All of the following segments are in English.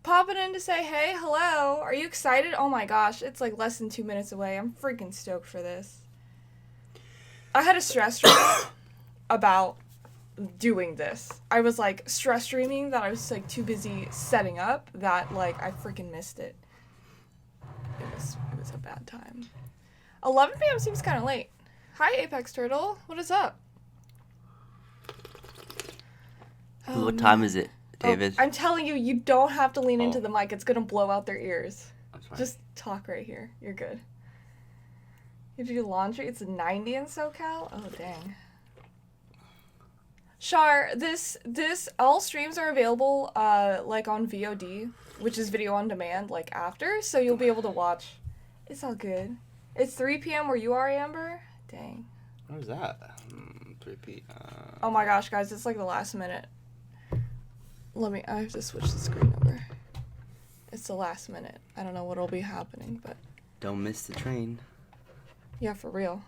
popping in to say, hey, hello. Are you excited? Oh my gosh, it's like less than 2 minutes away. I'm freaking stoked for this. I had a stress stream about doing this. I was like stress streaming that I was like too busy setting up that like I freaking missed it. It was a bad time. 11 p.m. seems kind of late. Hi, Apex Turtle. What is up? What time is it, David? Oh, I'm telling you, you don't have to lean into the mic. It's going to blow out their ears. That's fine. Just talk right here. You're good. You do laundry? It's 90 in SoCal? Oh, dang. Char, this all streams are available like on VOD, which is video on demand, like after, so you'll be able to watch. It's all good. It's 3 p.m. where you are, Amber? Dang. What is that? 3 p. Oh my gosh, guys, it's like the last minute. I have to switch the screen over. It's the last minute. I don't know what'll be happening, but... Don't miss the train. Yeah, for real.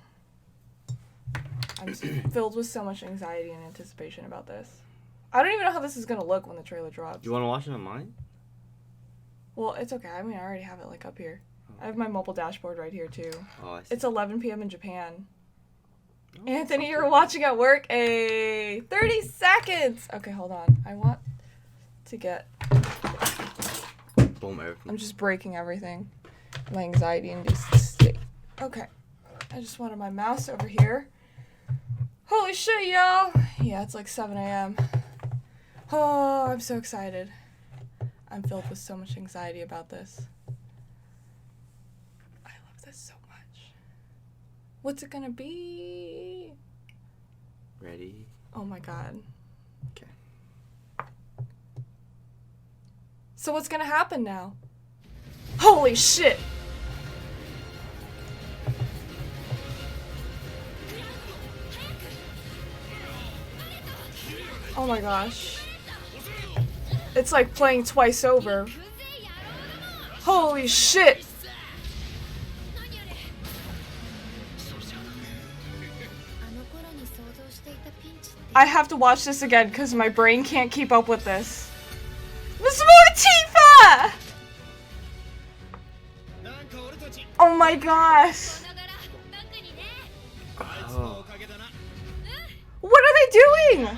I'm filled with so much anxiety and anticipation about this. I don't even know how this is gonna look when the trailer drops. You want to watch it on mine? Well, it's okay. I mean, I already have it, like, up here. I have my mobile dashboard right here, too. Oh, I see. It's 11 p.m. in Japan. Oh, Anthony, you're watching at work? 30 seconds! Okay, hold on. I want to get... Boom, everything. I'm just breaking everything. My anxiety-induced state. Okay. I just wanted my mouse over here. Holy shit, y'all! Yeah, it's like 7 a.m. Oh, I'm so excited. I'm filled with so much anxiety about this. I love this so much. What's it gonna be? Ready? Oh my god. Okay. So what's gonna happen now? Holy shit! Oh my gosh. It's like playing twice over. Holy shit! I have to watch this again because my brain can't keep up with this. There's more Tifa! Oh my gosh. Oh. What are they doing?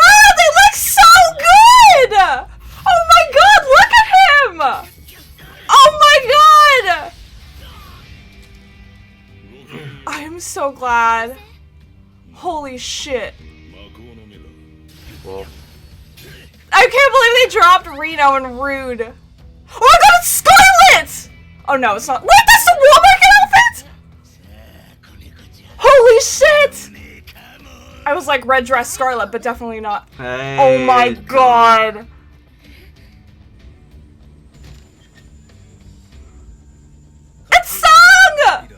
Oh, they look so good! Oh my god, look at him! Oh my god! I am so glad. Holy shit. Well. I can't believe they dropped Reno and Rude. Oh my god, it's Scarlet! Oh no, it's not. Wait, that's the Walmart outfit? Holy shit! I was like red dress Scarlet, but definitely not. Hey, oh my god. It's Song!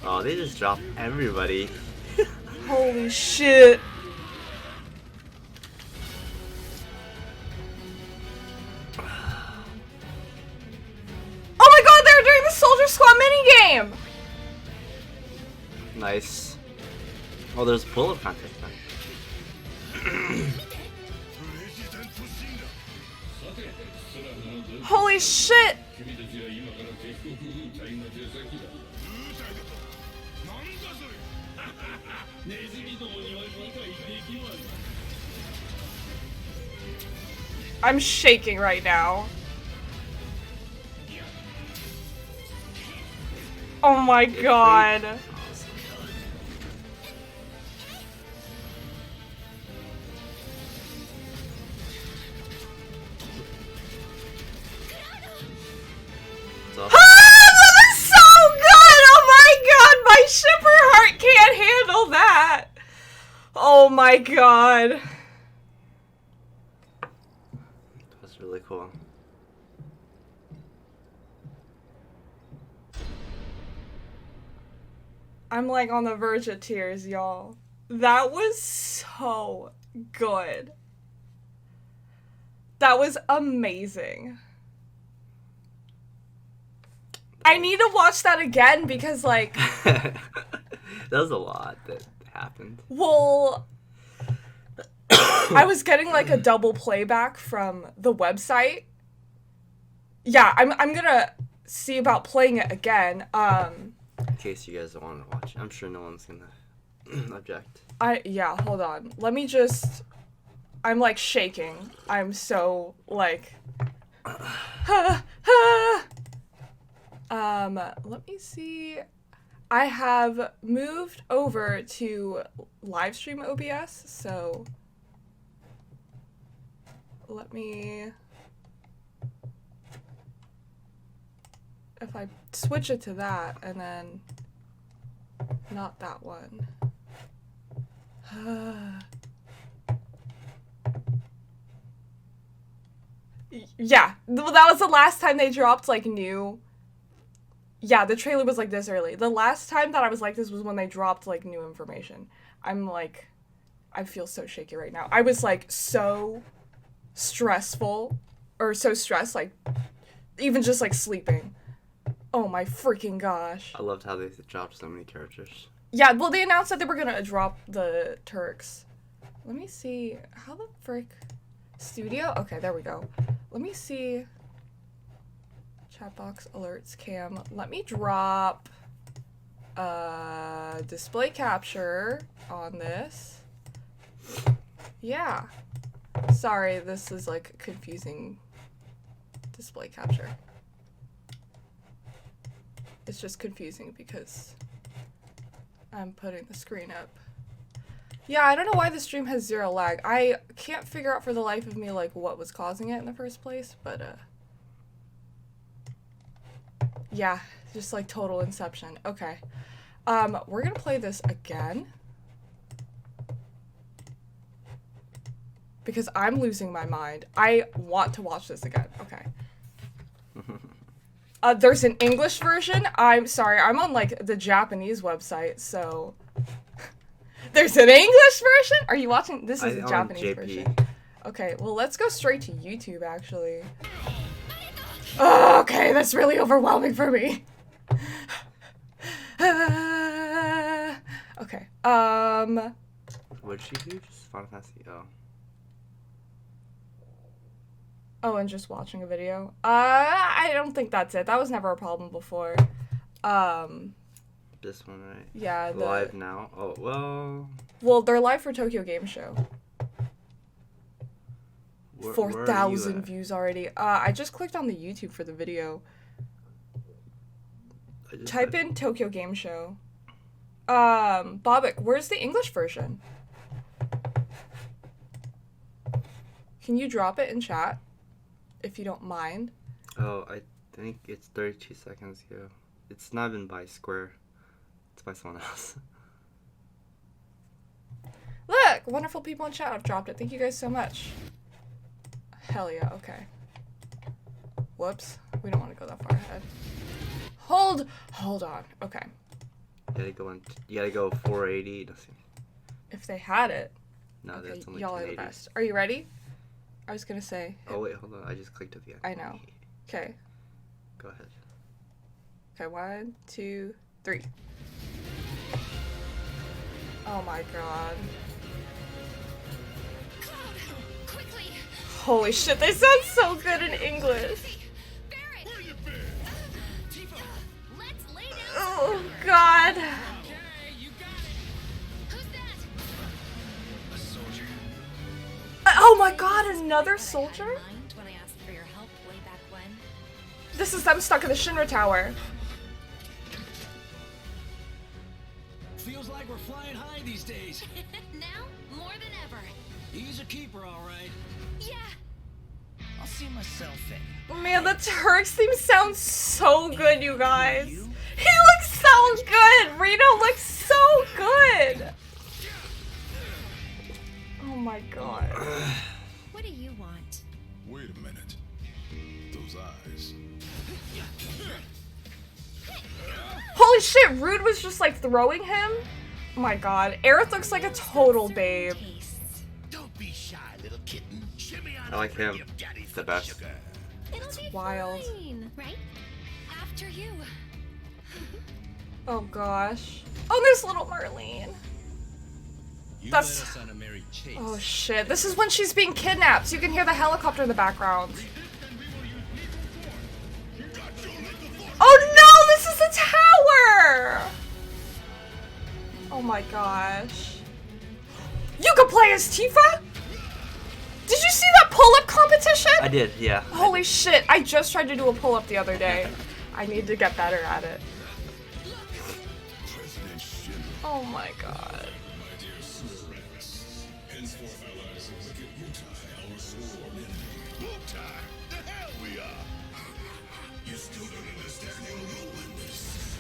Oh, they just dropped everybody. Holy shit. Oh my god, they're doing the Soldier Squad minigame! Nice. Oh, there's bullet contest now. Holy shit! I'm shaking right now. Oh my god. So, That is so good! Oh my god, my shipper heart can't handle that! Oh my god. that's really cool. I'm like on the verge of tears, y'all. That was so good. That was amazing. I need to watch that again because, like... That was a lot that happened. Well, I was getting like a double playback from the website. Yeah, I'm gonna see about playing it again. In case you guys don't want to watch it. I'm sure no one's gonna object. Yeah, hold on. Let me just... I'm like shaking. I'm so like... let me see. I have moved over to live stream OBS, so let me... If I switch it to that, and then not that one. Yeah, well, that was the last time they dropped like new. Yeah, the trailer was like this early. The last time that I was like this was when they dropped like new information. I'm like, I feel so shaky right now. I was like so stressful, or so stressed, like even just like sleeping. Oh my freaking gosh. I loved how they dropped so many characters. Yeah, well, they announced that they were gonna drop the Turks. Let me see. How the frick? Studio? Okay, there we go. Let me see. Chat box, alerts, cam. Let me drop display capture on this. Yeah. Sorry, this is like confusing display capture. It's just confusing because I'm putting the screen up. Yeah, I don't know why the stream has 0 lag. I can't figure out for the life of me like what was causing it in the first place, but yeah, just like total inception. Okay. We're gonna play this again because I'm losing my mind. I want to watch this again. Okay. There's an English version. I'm sorry, I'm on like the Japanese website, so there's an English version? Are you watching? This is the Japanese version. Okay, well, let's go straight to YouTube, actually. Oh, okay, that's really overwhelming for me. Okay, What'd she do? Just Final Fantasy? Oh. Oh, and just watching a video? I don't think that's it. That was never a problem before. This one, right? Yeah. Live now? Oh, well... Well, they're live for Tokyo Game Show. 4,000 views already. I just clicked on the YouTube for the video. Type in Tokyo Game Show. Bobik, where's the English version? Can you drop it in chat? If you don't mind. Oh, I think it's 32 seconds ago. It's not even by Square. It's by someone else. Look! Wonderful people in chat have dropped it. Thank you guys so much. Hell yeah, okay. Whoops. We don't want to go that far ahead. Hold on. Okay. You gotta go 480. If they had it. No, okay, that's only y'all are the best. Are you ready? I was gonna say. Oh wait, hold on. I just clicked at the end. I know. Okay. Go ahead. Okay, 1, 2, 3. Oh my god. Cloud, quickly. Holy shit, they sound so good in English. Let's lay down. Oh god. Okay, you got it. Who's that? A soldier. Oh my god, another soldier? Mind when I asked for your help way back when? This is them stuck in the Shinra Tower. Feels like we're flying high these days. Now, more than ever. He's a keeper, all right. Yeah. I'll see myself in. Man, the Turks theme sounds so good, you guys. He looks so good. Reno looks so good. Oh my god. What do you want? Wait a minute. Those eyes. Holy shit, Rude was just like throwing him? Oh my god. Aerith looks like a total babe. Tastes. Don't be shy, little kitten. Shimmy on I like up and him. give daddy He's the some best. sugar. It'll be wild. fine, right? After you. Oh gosh. Oh, there's little Marlene. You That's- led us on a merry chase. Oh shit, this is when she's being kidnapped, so you can hear the helicopter in the background. Oh no, this is the tower! Oh my gosh. You can play as Tifa? Did you see that pull-up competition? I did, yeah. Holy shit, I just tried to do a pull-up the other day. I need to get better at it. Oh my god. The hell we are. You still don't understand your role in this.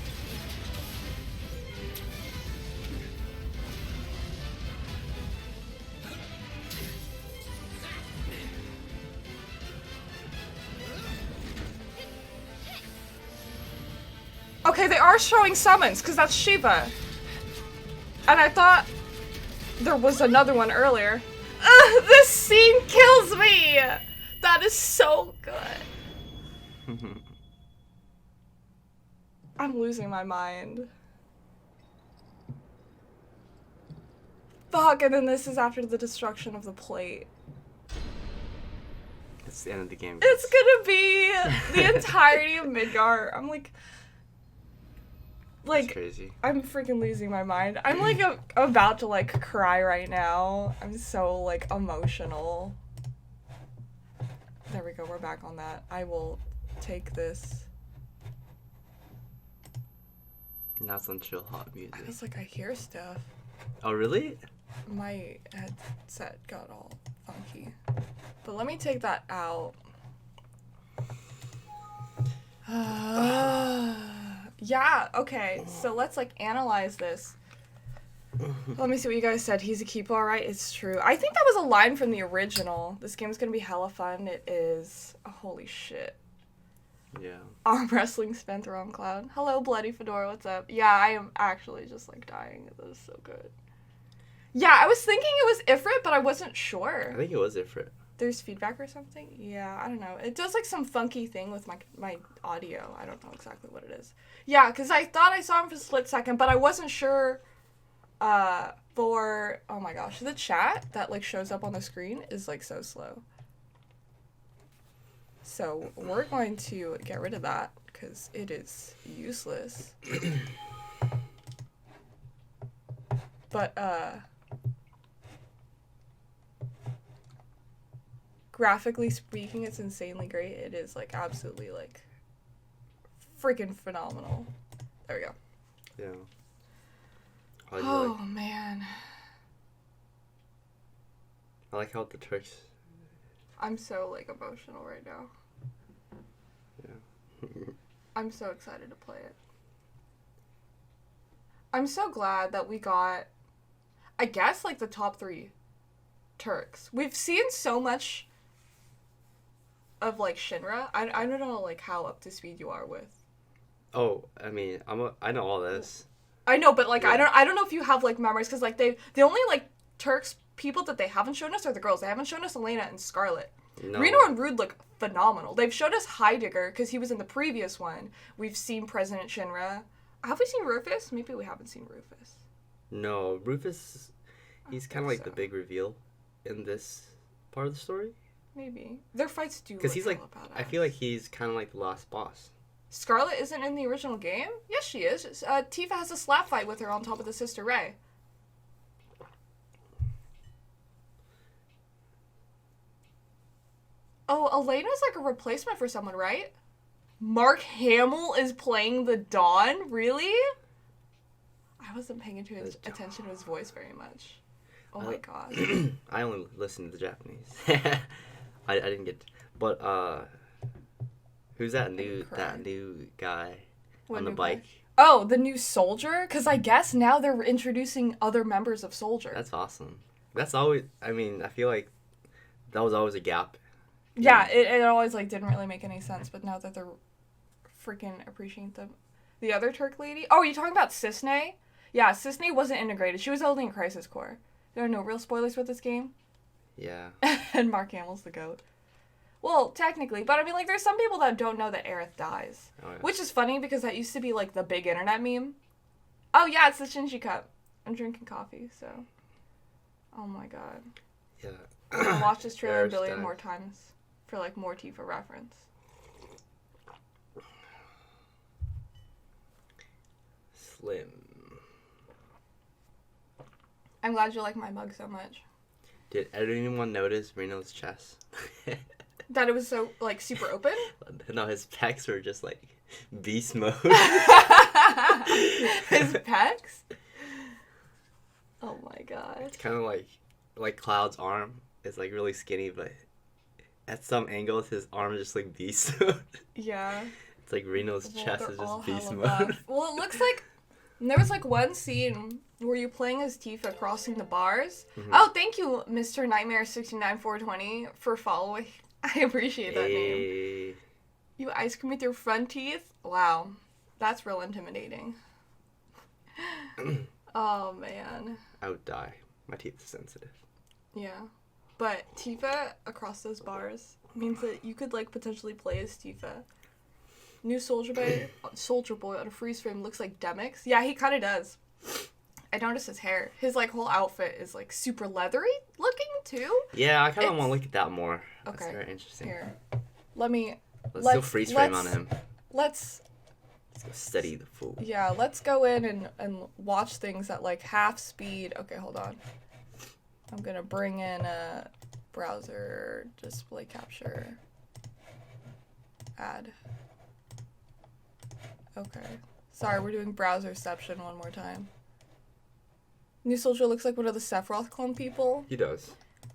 Okay, they are showing summons, because that's Shiva. And I thought there was another one earlier. Ugh, this scene kills me! That is so good. I'm losing my mind. Fuck, and then this is after the destruction of the plate. It's the end of the game. It's gonna be the entirety of Midgar. I'm like, That's crazy. I'm freaking losing my mind. I'm like about to like cry right now. I'm so like emotional. There we go, we're back on that. I will take this. Now some chill hot music. I was like, I hear stuff. Oh, really? My headset got all funky. But let me take that out. Yeah, okay. So let's like analyze this. Let me see what you guys said. He's a keeper, alright? It's true. I think that was a line from the original. This game's gonna be hella fun. It is. Oh, holy shit. Yeah. Arm wrestling spent the wrong cloud. Hello, Bloody Fedora, what's up? Yeah, I am actually just like dying. This is so good. Yeah, I was thinking it was Ifrit, but I wasn't sure. I think it was Ifrit. There's feedback or something? Yeah, I don't know. It does like some funky thing with my audio. I don't know exactly what it is. Yeah, because I thought I saw him for a split second, but I wasn't sure for... Oh my gosh, the chat that like shows up on the screen is like so slow. So we're going to get rid of that because it is useless. But graphically speaking, it's insanely great. It is like absolutely like freaking phenomenal. There we go. Yeah. Oh man. I like how the Turks. I'm so like emotional right now. Yeah. I'm so excited to play it. I'm so glad that we got, I guess, like the top 3 Turks. We've seen so much of like Shinra. I don't know like how up to speed you are with. Oh, I mean, I know all this. I know, but like Yeah. I don't know if you have like memories because like the only like Turks people that they haven't shown us are the girls. They haven't shown us Elena and Scarlet. No. Reno and Rude look phenomenal. They've showed us Heidegger because he was in the previous one. We've seen President Shinra. Have we seen Rufus? Maybe we haven't seen Rufus. No, Rufus, he's kind of like the big reveal in this part of the story. Maybe. Their fights do Because look he's like, hella badass. I feel like he's kind of like the last boss. Scarlet isn't in the original game? Yes, she is. Tifa has a slap fight with her on top of the Sister Ray. Oh, Elena's like a replacement for someone, right? Mark Hamill is playing the Dawn? Really? I wasn't paying attention to his voice very much. Oh my god. I only listen to the Japanese. I didn't get, but who's that new guy What on the new bike? guy? Oh, the new soldier? Because I guess now they're introducing other members of Soldier. That's awesome. That's always. I mean, I feel like that was always a gap. Yeah, it always like didn't really make any sense, but now that they're freaking appreciating them. The other Turk lady? Oh, are you talking about Cisne? Yeah, Cisne wasn't integrated. She was only in Crisis Core. There are no real spoilers with this game. Yeah. And Mark Hamill's the GOAT. Well, technically, but I mean, like, there's some people that don't know that Aerith dies. Oh, yeah. Which is funny because that used to be, like, the big internet meme. Oh, yeah, it's the Shinji cup. I'm drinking coffee, so. Oh my god. Yeah. I'm gonna watch this trailer a There's billion that. more times for like more Tifa reference. Slim. I'm glad you like my mug so much. Did anyone notice Reno's chest? That it was so like super open. No, his pecs were just like beast mode. His pecs. Oh my god. It's kind of like Cloud's arm is like really skinny, but at some angles his arm is just like beast mode. Yeah. It's like Reno's Well, chest they're is all just beast hella mode. buff. Well, it looks like there was like one scene where you're playing as Tifa crossing the bars. Mhm. Oh, thank you, Mr. Nightmare 69420, for following. I appreciate that name. Hey. You ice cream with your front teeth? Wow, that's real intimidating. Oh man. I would die. My teeth are sensitive. Yeah, but Tifa across those bars means that you could like potentially play as Tifa. New Soldier Boy on a freeze frame looks like Demix. Yeah, he kind of does. I noticed his hair. His like whole outfit is like super leathery looking too. Yeah, I kind of It's- want to look at that more. That's Okay. very interesting. Here, let's Let's go freeze frame on him. Let's Let's go steady the fool. yeah, let's go in and watch things at like half speed. Okay, hold on. I'm gonna bring in a browser display capture. Add. Okay. Sorry, we're doing browserception one more time. New Soldier looks like one of the Sephiroth clone people. He does.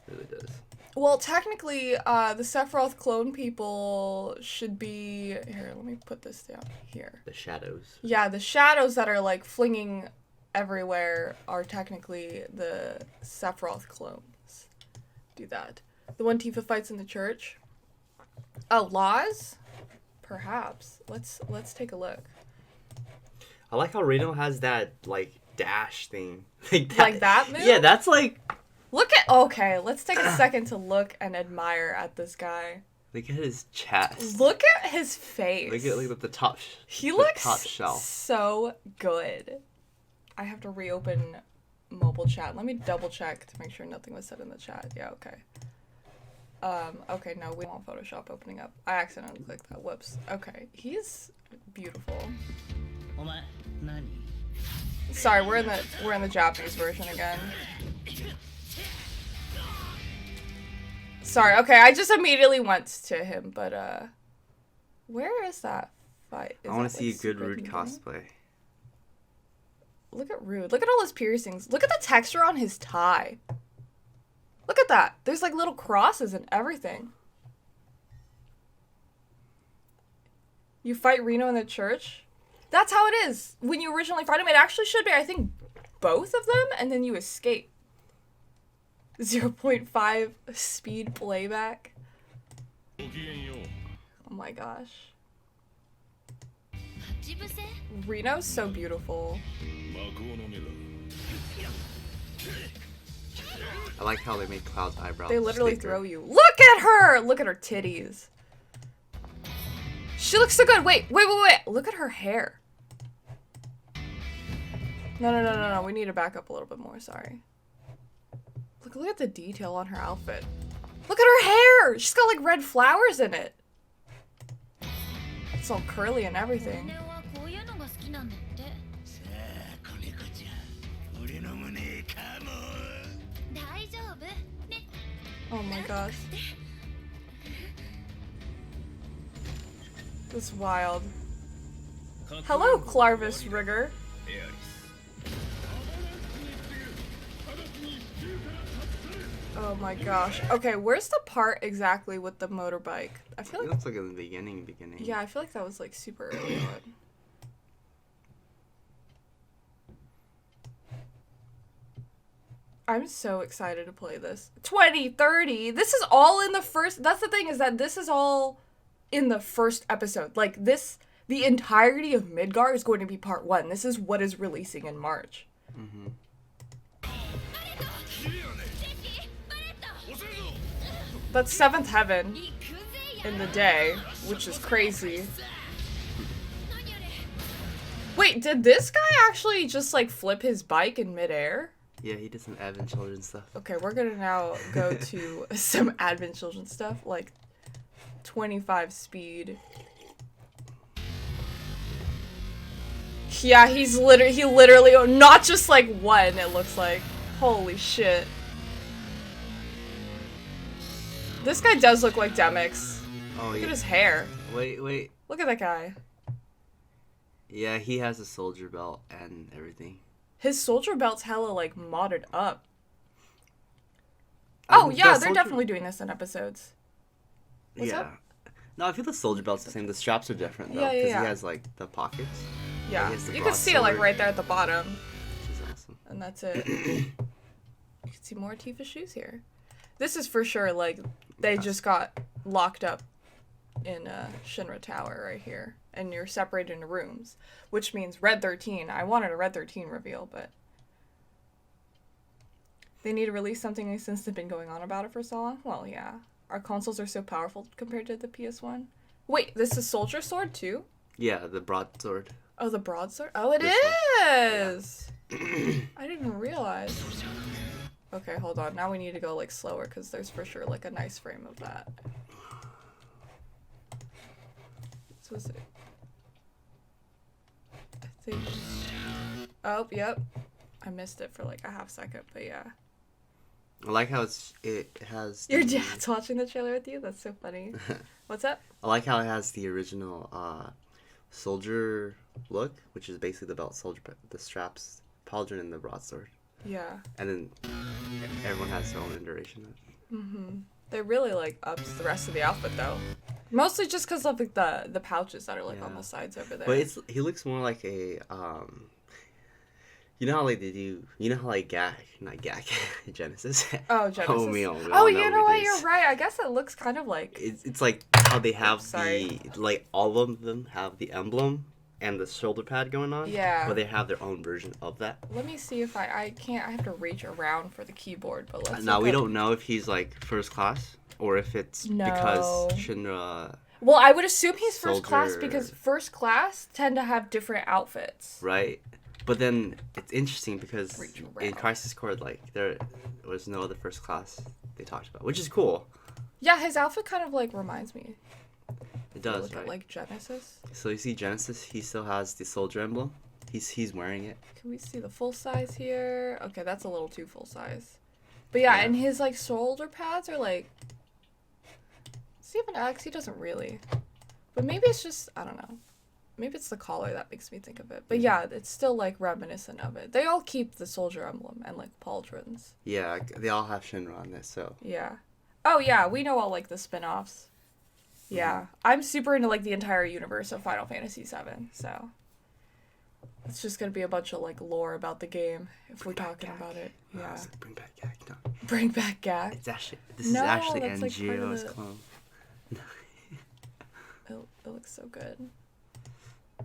Really does. Well, technically, the Sephiroth clone people should be... Here, let me put this down here. The shadows. Yeah, the shadows that are, like, flinging everywhere are technically the Sephiroth clones. Do that. The one Tifa fights in the church. Oh, Laws? Perhaps. Let's take a look. I like how Reno has that like dash thing. Like that move? Yeah, that's like. Look at... Okay, let's take a second to look and admire at this guy. Look at his chest. Look at his face. Look at the top. He the looks top shelf. so good. I have to reopen mobile chat. Let me double check to make sure nothing was said in the chat. Yeah, okay. Okay, no, we don't want Photoshop opening up. I accidentally clicked that. Whoops. Okay, he's beautiful. お前何 Sorry, we're in the Japanese version again. Sorry. Okay, I just immediately went to him, but where is that fight? Is I want that, to see a like, good super Rude beginning? cosplay. Look at Rude. Look at all his piercings. Look at the texture on his tie. Look at that. There's like little crosses and everything. You fight Reno in the church? That's how it is. When you originally fight him, it actually should be, I think, both of them, and then you escape. 0.5 speed playback. ごきげんよう Oh my gosh. 待ち伏せ Reno's so beautiful. 魔法の目だ I like how they made Cloud's eyebrows. They literally thicker. throw you. Look at her! Look at her titties. She looks so good. Wait. Look at her hair. No. We need to back up a little bit more. Sorry. Look at the detail on her outfit. Look at her hair! She's got like red flowers in it. It's all curly and 本 everything. 音はこういうのが好きなんだって さあ子猫ちゃん俺の胸かも大丈夫ね Oh my gosh. It's wild. Hello, Clarvis Rigger. Oh my gosh. Okay, where's the part exactly with the motorbike? I feel It like... looks like in the beginning. Yeah, I feel like that was like super early on. I'm so excited to play this. 2030! This is all in the first... That's the thing, is that this is all in the first episode. Like, this... The entirety of Midgar is going to be part 1. This is what is releasing in March. Mm-hmm. きれいやね バレット 押せるぞ That's 7th Heaven 行くぜや in the day, which is crazy. 何あれ Wait, did this guy actually just, like, flip his bike in midair? Yeah, he did some Advent Children stuff. Okay, we're gonna now go to some Advent Children stuff, like 25 speed. Yeah, he literally, not just like one, it looks like. Holy shit. This guy does look like Demix. Oh, Look yeah. at his hair. Wait. Look at that guy. Yeah, he has a soldier belt and everything. His soldier belt's hella, like, modded up. I Oh, think yeah, that they're soldier- definitely doing this in episodes. What's yeah. up? No, I feel the soldier belt's the same. The straps are different, though. Yeah, Because yeah. he has, like, the pockets. Yeah, he has the you can see it, like, broadsword. right there at the bottom. Which is awesome. And that's it. You can see more Tifa shoes here. This is for sure, like, they just got locked up in Shinra Tower right here. And you're separated into rooms. Which means Red 13. I wanted a Red 13 reveal, but... They need to release something since they've been going on about it for so long? Well, yeah. Our consoles are so powerful compared to the PS1. Wait, this is Soldier Sword too? Yeah, the broadsword. Oh, the broadsword? Oh, it This is! I didn't realize. Okay, hold on. Now we need to go, like, slower, because there's for sure, like, a nice frame of that. This was it. I think... Oh, yep. I missed it for, like, a half second, but yeah. I like how it has... Your the- dad's watching the trailer with you? That's so funny. What's up? I like how it has the original soldier look, which is basically the belt, soldier, the straps, pauldron, and the broadsword. Yeah. And then everyone has their own iteration. They really, like, ups the rest of the outfit, though. Mostly just because of, like, the pouches that are, like, on Yeah. the sides over there. But he looks more like a you know how like they do, you know how like Genesis. Oh, Genesis. Oh, we Oh, all you know who what? it You're is. right. I guess it looks kind of like... It's like how they have Sorry. like all of them have the emblem and the shoulder pad going on. Yeah. But they have their own version of that. Let me see if I can't... I have to reach around for the keyboard, but let's Now look we up- don't know if he's like first class or if it's No. because Shinra, Well, I would assume he's first class Soldier- because first class tend to have different outfits. right? But then it's interesting because Reach in around. Crisis Core, like there was no other first class they talked about, which is cool. Yeah, his outfit kind of, like, reminds me. It If you does, look right? at, like, Genesis. So you see Genesis, he still has the soldier emblem. He's wearing it. Can we see the full size here? Okay, that's a little too full size. But yeah, Yeah. and his, like, shoulder pads are, like... Does he have an X? He doesn't really. But maybe it's just... I don't know. Maybe it's the collar that makes me think of it. But yeah, it's still, like, reminiscent of it. They all keep the soldier emblem and, like, pauldrons. Yeah, they all have Shinra on this, so Yeah. Oh, yeah, we know all, like, the spin-offs. Yeah. I'm super into, like, the entire universe of Final Fantasy VII, so... It's just gonna be a bunch of, like, lore about the game, if we're talking about it. Yeah. It's like, bring back Gak. No, Bring back Gak. it's actually No, is actually that's, like, part of NGO's the- clone. It looks so good.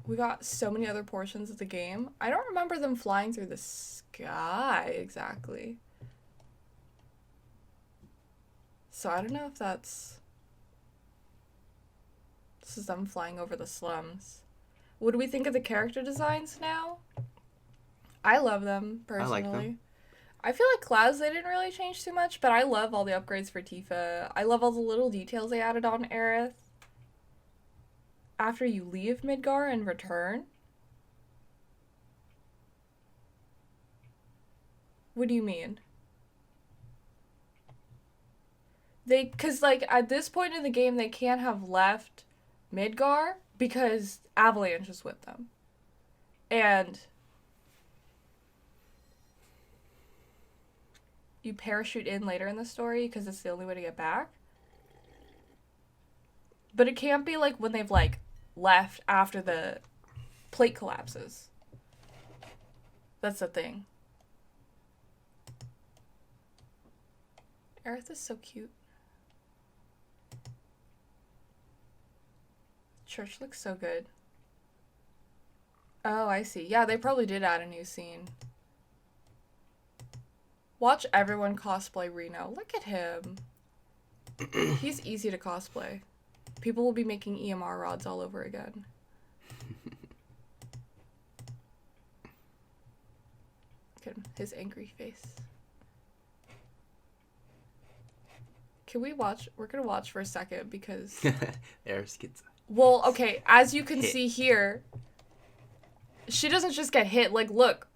We got so many other portions of the game. I don't remember them flying through the sky exactly. So I don't know if that's... This is them flying over the slums. What do we think of the character designs now? I love them, I personally. like them. I feel like Clouds, they didn't really change too much, but I love all the upgrades for Tifa. I love all the little details they added on Aerith. After you leave Midgar and return? What do you mean? Because, like, at this point in the game, they can't have left Midgar because Avalanche is with them. And you parachute in later in the story because it's the only way to get back. But it can't be, like, when they've, like, left after the plate collapses. That's the thing. Aerith is so cute. Church looks so good. Oh, I see. Yeah, they probably did add a new scene. Watch everyone cosplay Reno. Look at him. He's easy to cosplay. People will be making EMR rods all over again. him, his angry face. Can we watch? We're gonna watch for a second because... Eris gets... Well, okay, as you can Hit. see here, she doesn't just get hit. Like, look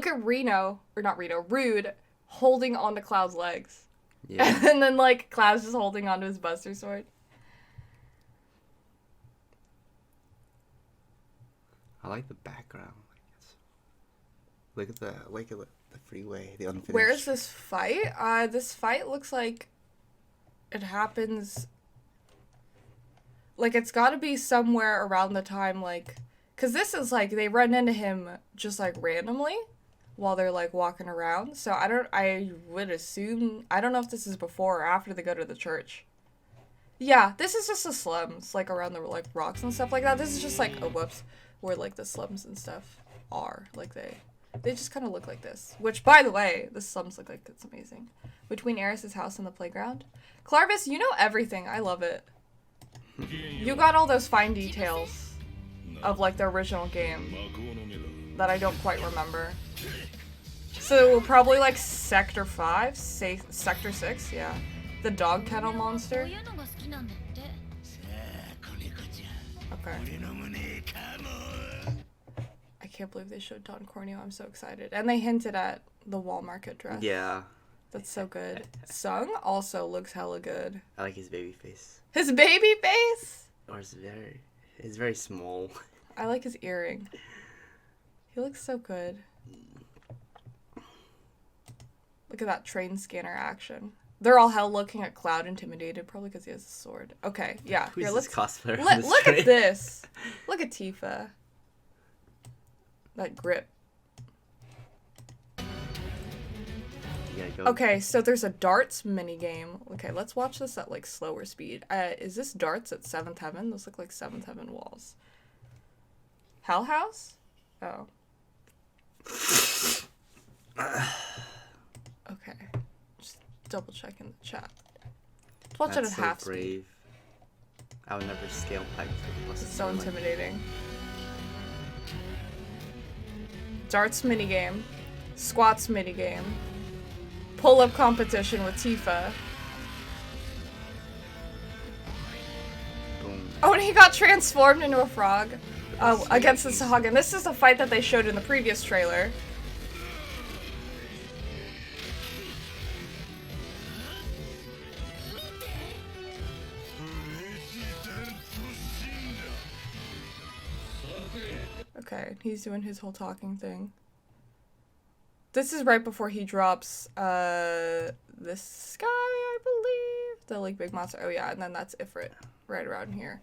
at Rude holding onto Cloud's legs. Yeah. And then, like, Cloud's just holding onto his Buster Sword. I like the background. Look at the freeway, the unfinished. Where is this fight? This fight looks like it happens... Like, it's gotta be somewhere around the time, like... Because this is, like, they run into him just, like, randomly while they're, like, walking around. So I would assume... I don't know if this is before or after they go to the church. Yeah, this is just the slums, like, around the, like, rocks and stuff like that. This is just, like, oh, whoops, where, like, the slums and stuff are. Like, they just kind of look like this. Which, by the way, the slums look like it's amazing. Between Eris's house and the playground. Clarvis, you know everything. I love it. You got all those fine details of, like, the original game that I don't quite remember. So, probably, like, Sector 5? Sector 6? Yeah. The dog kennel monster? こういうのが好きなんだって さあ子猫ちゃん Okay. 俺の胸カモン I can't believe they showed Don Corneo. I'm so excited. And they hinted at the wall market dress. Yeah. That's so good. Sung also looks hella good. I like his baby face. His baby face! Or it's very small. I like his earring. He looks so good. Look at that train scanner action. They're all hell looking at Cloud intimidated, probably because he has a sword. Okay, yeah. Who's Here, this let's cosplayer on this look train? at this. Look at Tifa. That grip. You gotta go. Okay, so there's a darts minigame. Okay, let's watch this at, like, slower speed. Is this darts at 7th Heaven? Those look like 7th Heaven walls. Hell House? Oh. Okay. Just double checking the chat. Let's watch That's it at so half speed. brave. I would never scale pipes. It's so intimidating. Darts minigame. Squats minigame. Pull-up competition with Tifa. Boom. Oh, and he got transformed into a frog. Oh, against the Sahagin. This is the fight that they showed in the previous trailer. Okay, he's doing his whole talking thing. This is right before he drops, this guy, I believe? The, like, big monster. Oh, yeah, and then that's Ifrit, right around here.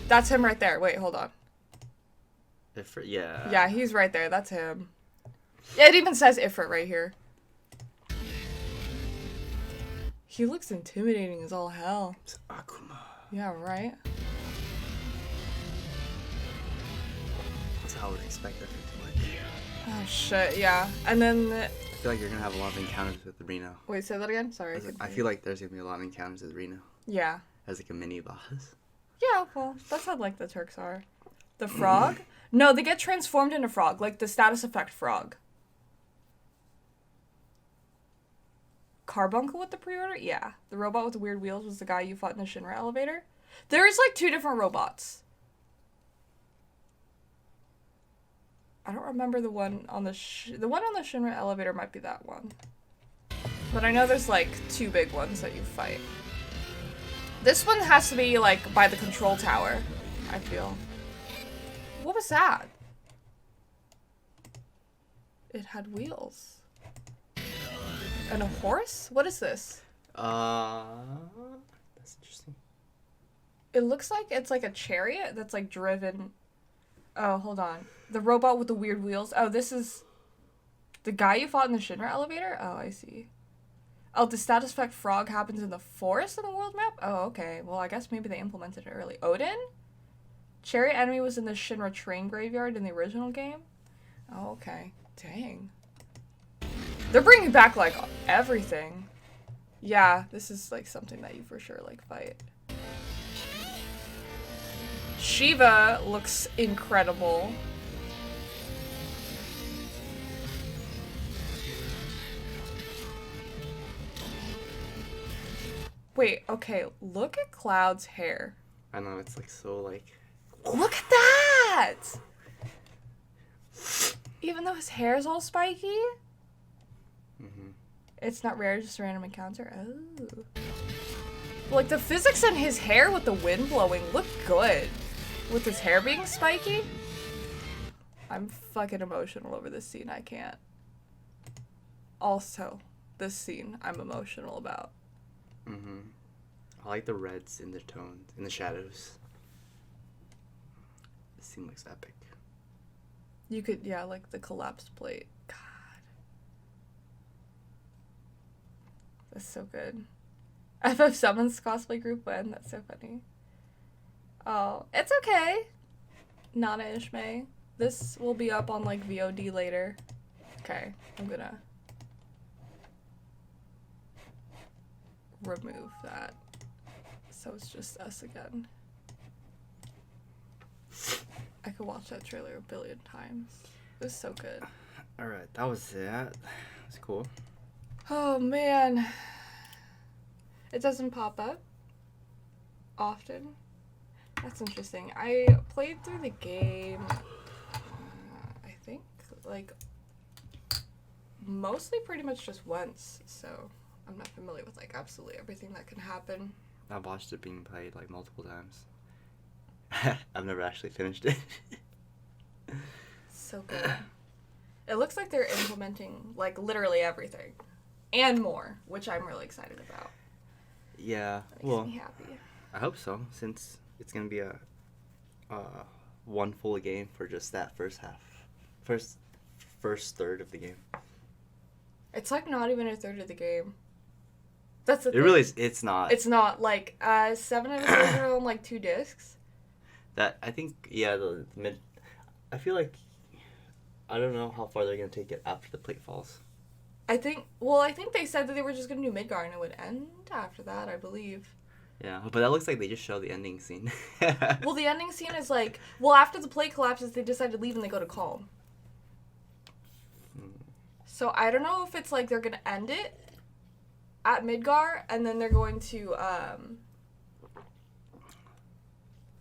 That's him right there. Wait, hold on. Yeah. Yeah, he's right there. That's him. Yeah, it even says Ifrit right here. He looks intimidating as all hell. It's Akuma. Yeah, right? That's how I would expect that to look. Oh, shit, yeah. And then... I feel like you're gonna have a lot of encounters with Reno. Wait, say that again? Sorry. I feel like there's gonna be a lot of encounters with Reno Yeah. as like a mini boss. Yeah, well, that's how, like, the Turks are. The frog? No, they get transformed into frog, like the status effect frog. Carbuncle with the pre-order? Yeah. The robot with the weird wheels was the guy you fought in the Shinra elevator. There's, like, 2 different robots. I don't remember the one on the the one on the Shinra elevator might be that one. But I know there's, like, 2 big ones that you fight. This one has to be, like, by the control tower, I feel. What was that? It had wheels. And a horse? What is this? That's interesting. It looks like it's like a chariot that's, like, driven... Oh, hold on. The robot with the weird wheels. Oh, this is the guy you fought in the Shinra elevator? Oh, I see. Oh, the status effect frog happens in the forest in the world map? Oh, okay. Well, I guess maybe they implemented it early. Odin? Chariot enemy was in the Shinra train graveyard in the original game? Oh, okay. Dang. They're bringing back, like, everything. Yeah, this is, like, something that you for sure, like, fight. Shiva looks incredible. Wait, okay, look at Cloud's hair. I know, it's like so like... Look at that! Even though his hair is all spiky? Mm-hmm. It's not rare, just a random encounter. Oh. Like, the physics in his hair with the wind blowing look good. With his hair being spiky? I'm fucking emotional over this scene, I can't. Also, this scene I'm emotional about. Mm-hmm. I like the reds in the tones, in the shadows. This scene looks epic. You could, yeah, like the collapsed plate. God. That's so good. FF Summons cosplay group win. That's so funny. Oh, it's okay. Nana Ishmay. This will be up on like VOD later. Okay, I'm gonna remove that. So it's just us again. I could watch that trailer a billion times. It was so good. Alright, that was it. That was cool. Oh man. It doesn't pop up often. That's interesting. I played through the game, I think, like, mostly pretty much just once, so I'm not familiar with, like, absolutely everything that can happen. I've watched it being played, like, multiple times. I've never actually finished it. So good. It looks like they're implementing, like, literally everything. And more, which I'm really excited about. Yeah, That makes well, me happy. I hope so, since it's gonna be a one full game for just that first third of the game. It's, like, not even a third of the game. That's the It thing. really is. It's not. It's not, like, 7 episodes are on, like, 2 discs. That I think. Yeah, the mid. I feel like. I don't know how far they're gonna take it after the plate falls. I think they said that they were just going to do Midgar and it would end after that, I believe. Yeah, but that looks like they just show the ending scene. Well, the ending scene is like, well, after the plate collapses, they decide to leave and they go to Calm. So I don't know if it's like they're going to end it at Midgar and then they're going to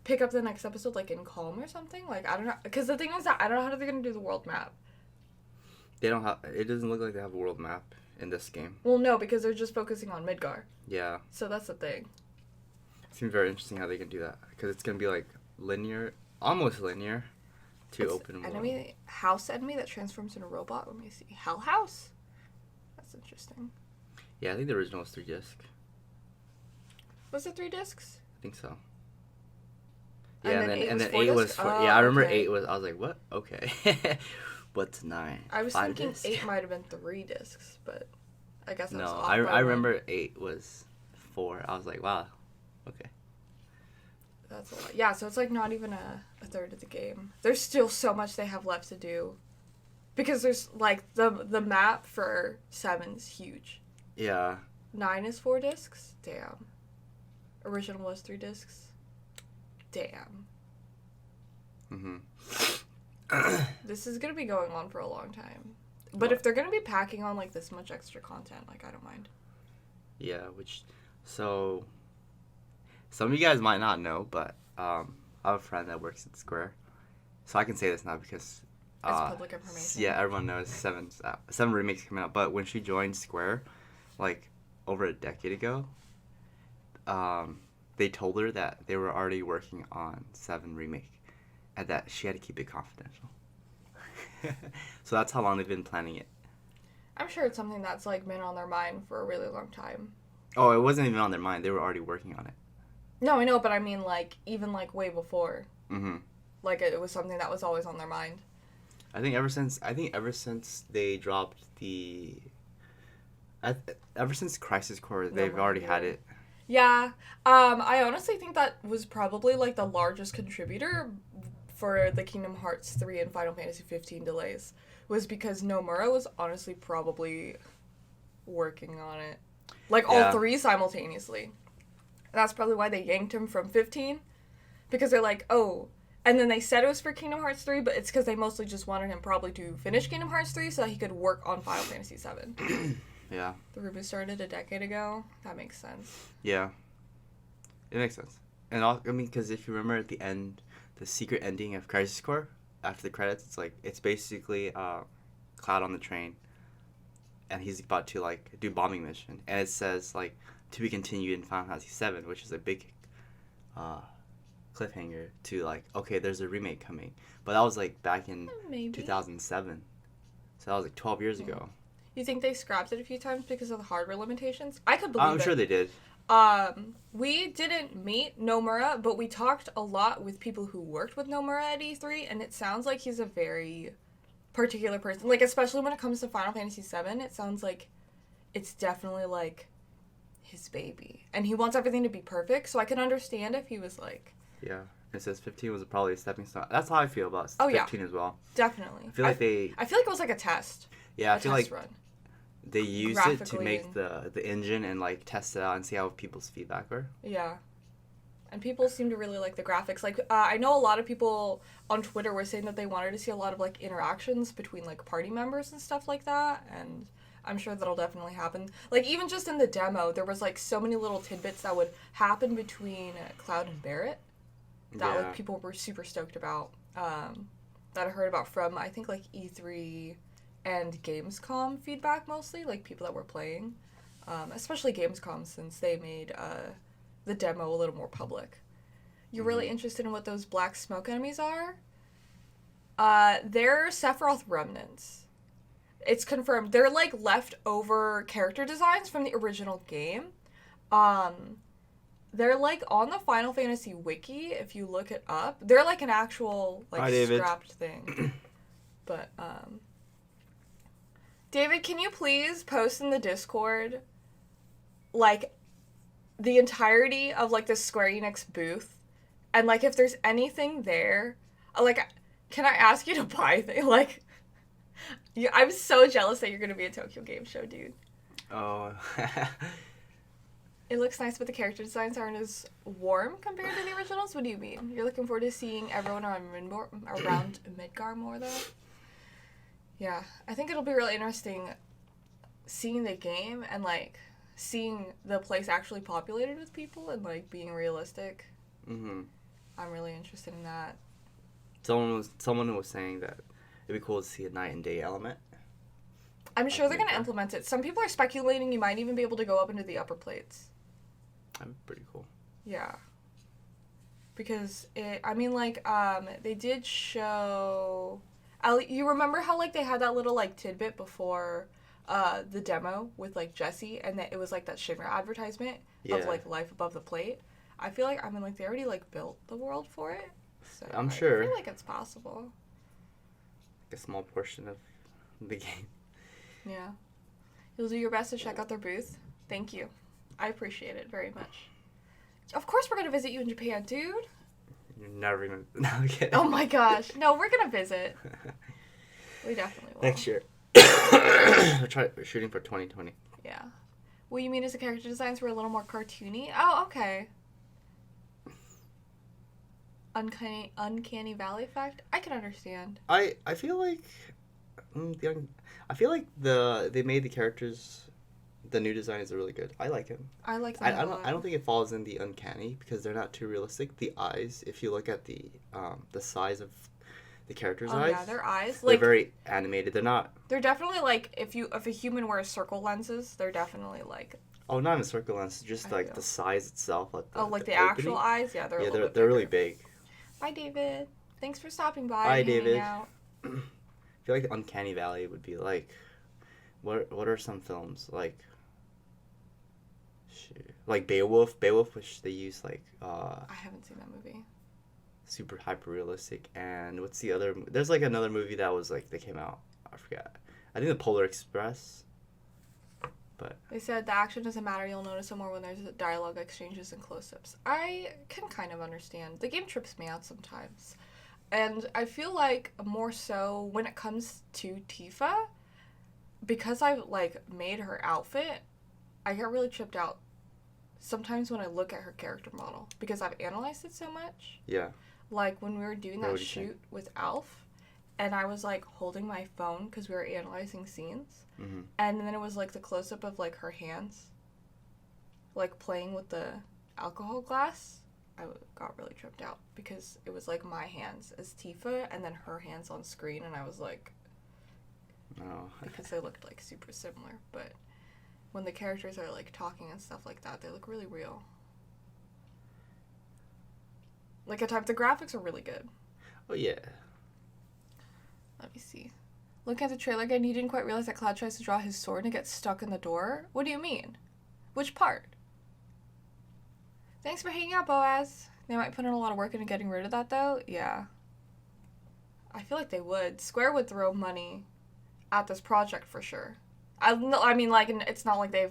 pick up the next episode like in Calm or something. Like, I don't know. Because the thing is that I don't know how they're going to do the world map. They don't have. It doesn't look like they have a world map in this game. Well, no, because they're just focusing on Midgar. Yeah. So that's the thing. It seems very interesting how they can do that. Because it's going to be like linear, almost linear, to It's open world. house enemy that transforms into a robot. Let me see. Hell House? That's interesting. Yeah, I think the original was 3 disc. Was it 3 discs? I think so. And Yeah, then and then 4 8 was discs? for, Oh, yeah, I remember okay. 8 was, I was like, what? Okay. What's 9? I was 5 thinking disc? 8 might have been 3 discs, but I guess I was No, off I by one. remember 8 was 4. I was like, wow, okay. That's a lot. Yeah, so it's like not even a third of the game. There's still so much they have left to do. Because there's like the map for 7's huge. Yeah. 9 is 4 discs? Damn. Original was 3 discs? Damn. Mm-hmm. This is gonna be going on for a long time. But if they're gonna be packing on like this much extra content, like I don't mind. Yeah, so some of you guys might not know, but I have a friend that works at Square, so I can say this now because It's public information. yeah, everyone knows 7 remakes coming out. But when she joined Square, like over a decade ago, they told her that they were already working on 7 remake, and that she had to keep it confidential. So that's how long they've been planning it. I'm sure it's something that's like been on their mind for a really long time. Oh, it wasn't even on their mind. They were already working on it. No, I know, but I mean like even like way before. Mm-hmm. Like it was something that was always on their mind. I think ever since they dropped ever since Crisis Core, they've already had it. Yeah. I honestly think that was probably like the largest contributor for the Kingdom Hearts 3 and Final Fantasy 15 delays was because Nomura was honestly probably working on it. Like all Yeah. 3 simultaneously. And that's probably why they yanked him from 15 because they're like, "Oh, and then they said it was for Kingdom Hearts 3, but it's because they mostly just wanted him probably to finish Kingdom Hearts 3 so that he could work on Final Fantasy 7. Yeah. The reboot started a decade ago. That makes sense. Yeah. It makes sense. And because if you remember at the end, the secret ending of Crisis Core, after the credits, it's basically Cloud on the train, and he's about to do bombing mission, and it says to be continued in Final Fantasy VII, which is a big cliffhanger to okay, there's a remake coming, but that was back in Maybe. 2007, so that was 12 years ago. You think they scrapped it a few times because of the hardware limitations? I could believe I'm it. sure they did. We didn't meet Nomura, but we talked a lot with people who worked with Nomura at E3, and it sounds like he's a very particular person. Especially when it comes to Final Fantasy VII, it sounds like it's definitely, his baby. And he wants everything to be perfect, so I can understand if he was Yeah. It says 15 was probably a stepping stone. That's how I feel about 15 as well. Definitely. I feel like I feel like it was a test. Yeah, I a feel test like run. they used it to Graphically make and- the engine and test it out and see how people's feedback were. Yeah. And people seem to really like the graphics. I know a lot of people on Twitter were saying that they wanted to see a lot of, interactions between, party members and stuff like that, and I'm sure that'll definitely happen. Even just in the demo, there was, so many little tidbits that would happen between Cloud and Barrett that, Yeah. people were super stoked about, that I heard about from, I think, E3 and Gamescom feedback mostly, people that were playing, especially Gamescom, since they made, the demo a little more public. You're really interested in what those black smoke enemies are? They're Sephiroth remnants. It's confirmed. They're leftover character designs from the original game. They're on the Final Fantasy wiki if you look it up. They're an actual Hi, David. scrapped thing. But David, can you please post in the Discord the entirety of the Square Enix booth, and if there's anything there, can I ask you to buy things? I'm so jealous that you're gonna be at Tokyo Game Show, dude. Oh. It looks nice, but the character designs aren't as warm compared to the originals. What do you mean? You're looking forward to seeing everyone around Midgar more, though? Yeah, I think it'll be really interesting seeing the game and seeing the place actually populated with people and being realistic. Mhm. I'm really interested in that. Someone was saying that it'd be cool to see a night and day element. I'm sure they're think gonna that- implement it. Some people are speculating you might even be able to go up into the upper plates. That'd be pretty cool. Yeah. Because they did show. You remember how they had that little tidbit before the demo with Jesse, and that it was that Shinra advertisement of Yeah. life above the plate. I feel they already built the world for it. So I'm I sure. feel it's possible. A small portion of the game. Yeah. You'll do your best to check out their booth. Thank you. I appreciate it very much. Of course we're gonna visit you in Japan, dude. You're never even. No, I'm kidding. Oh my gosh. No, we're gonna visit. We definitely will. Next year. We're shooting for 2020. Yeah. What you mean is the character designs were a little more cartoony? Oh, okay. Uncanny Valley effect? I can understand. I feel like they made the characters, the new designs are really good. I like him. I like I them a lot. don't think it falls in the uncanny because they're not too realistic. The eyes, if you look at the size of the characters' eyes, yeah, their eyes. they're very animated. They're not. They're definitely if a human wears circle lenses, they're definitely Oh, not in a circle lens. Just I feel. the size itself. the the actual opening. eyes. Yeah, they're a Yeah, little bit they're really bigger. big. Bye, David. Thanks for stopping by. Bye, and hanging David. out. I feel like the uncanny valley would be what are some films like Beowulf, which they use I haven't seen that movie. super hyper realistic, and what's the other? There's another movie that was they came out. I forgot. I think the Polar Express. But They said the action doesn't matter. You'll notice it more when there's dialogue exchanges and close-ups. I can kind of understand. The game trips me out sometimes. And I feel like more so when it comes to Tifa, because I've made her outfit, I get really tripped out sometimes when I look at her character model because I've analyzed it so much. yeah, When we were doing What that would you think? shoot with Alf, and I was like holding my phone because we were analyzing scenes, Mm-hmm. and then it was like the close up of like her hands, like playing with the alcohol glass. I got really tripped out because it was like my hands as Tifa and then her hands on screen, and I was like, Oh. because they looked like super similar, but when the characters are like talking and stuff like that, they look really real. Like at times, the graphics are really good. Oh yeah. Let me see. Looking at the trailer again, you didn't quite realize that Cloud tries to draw his sword and gets stuck in the door? What do you mean? Which part? Thanks for hanging out, Boaz. They might put in a lot of work into getting rid of that, though. Yeah. I feel like they would. Square would throw money at this project for sure. I mean, like, it's not like they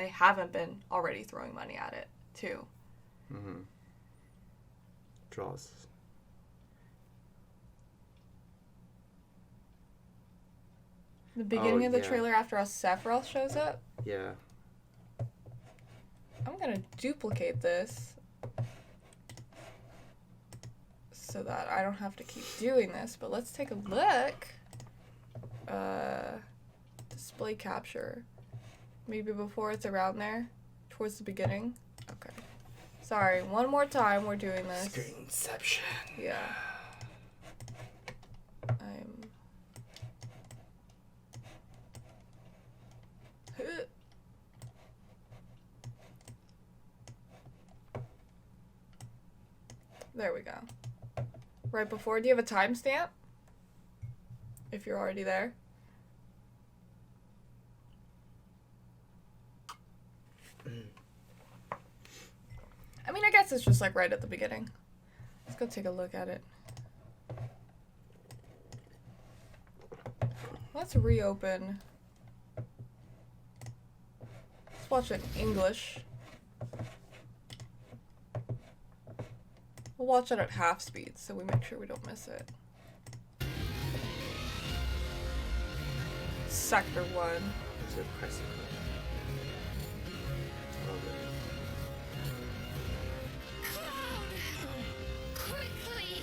haven't been already throwing money at it, too. Mm-hmm. Draws. The beginning of the yeah. trailer after Sephiroth shows up. Yeah. I'm gonna duplicate this so that I don't have to keep doing this, but let's take a look. Display capture. Maybe before it's around there, towards the beginning. Okay. Sorry, one more time we're doing this. Screenception. Yeah. There we go. Right before, do you have a timestamp? If you're already there. I mean, I guess it's just like right at the beginning. Let's go take a look at it. Let's reopen. Let's watch it in English. We'll watch it at half speed so we make sure we don't miss it. Sector 1. Is it pressing? Quickly!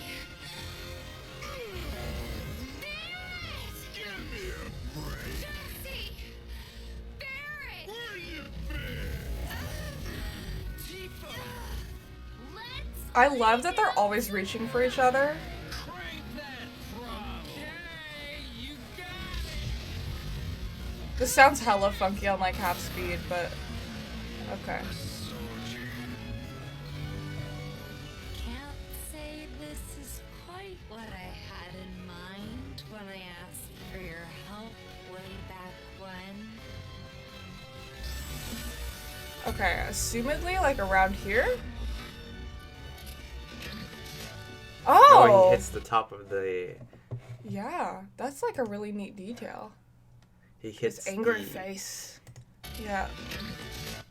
Give me a break. Jesse! Barrett! Where you been? Tifa, Let's I love that they're always reaching for each other. crank that throttle. Hey, you got This sounds hella funky on like half speed, but okay. Can't say this is quite what I had in mind when I asked for your help way back when. Okay, assumedly like around here? Oh, Oh! he hits the top of the. Yeah, that's like a really neat detail. He hits His angry the, face. Yeah,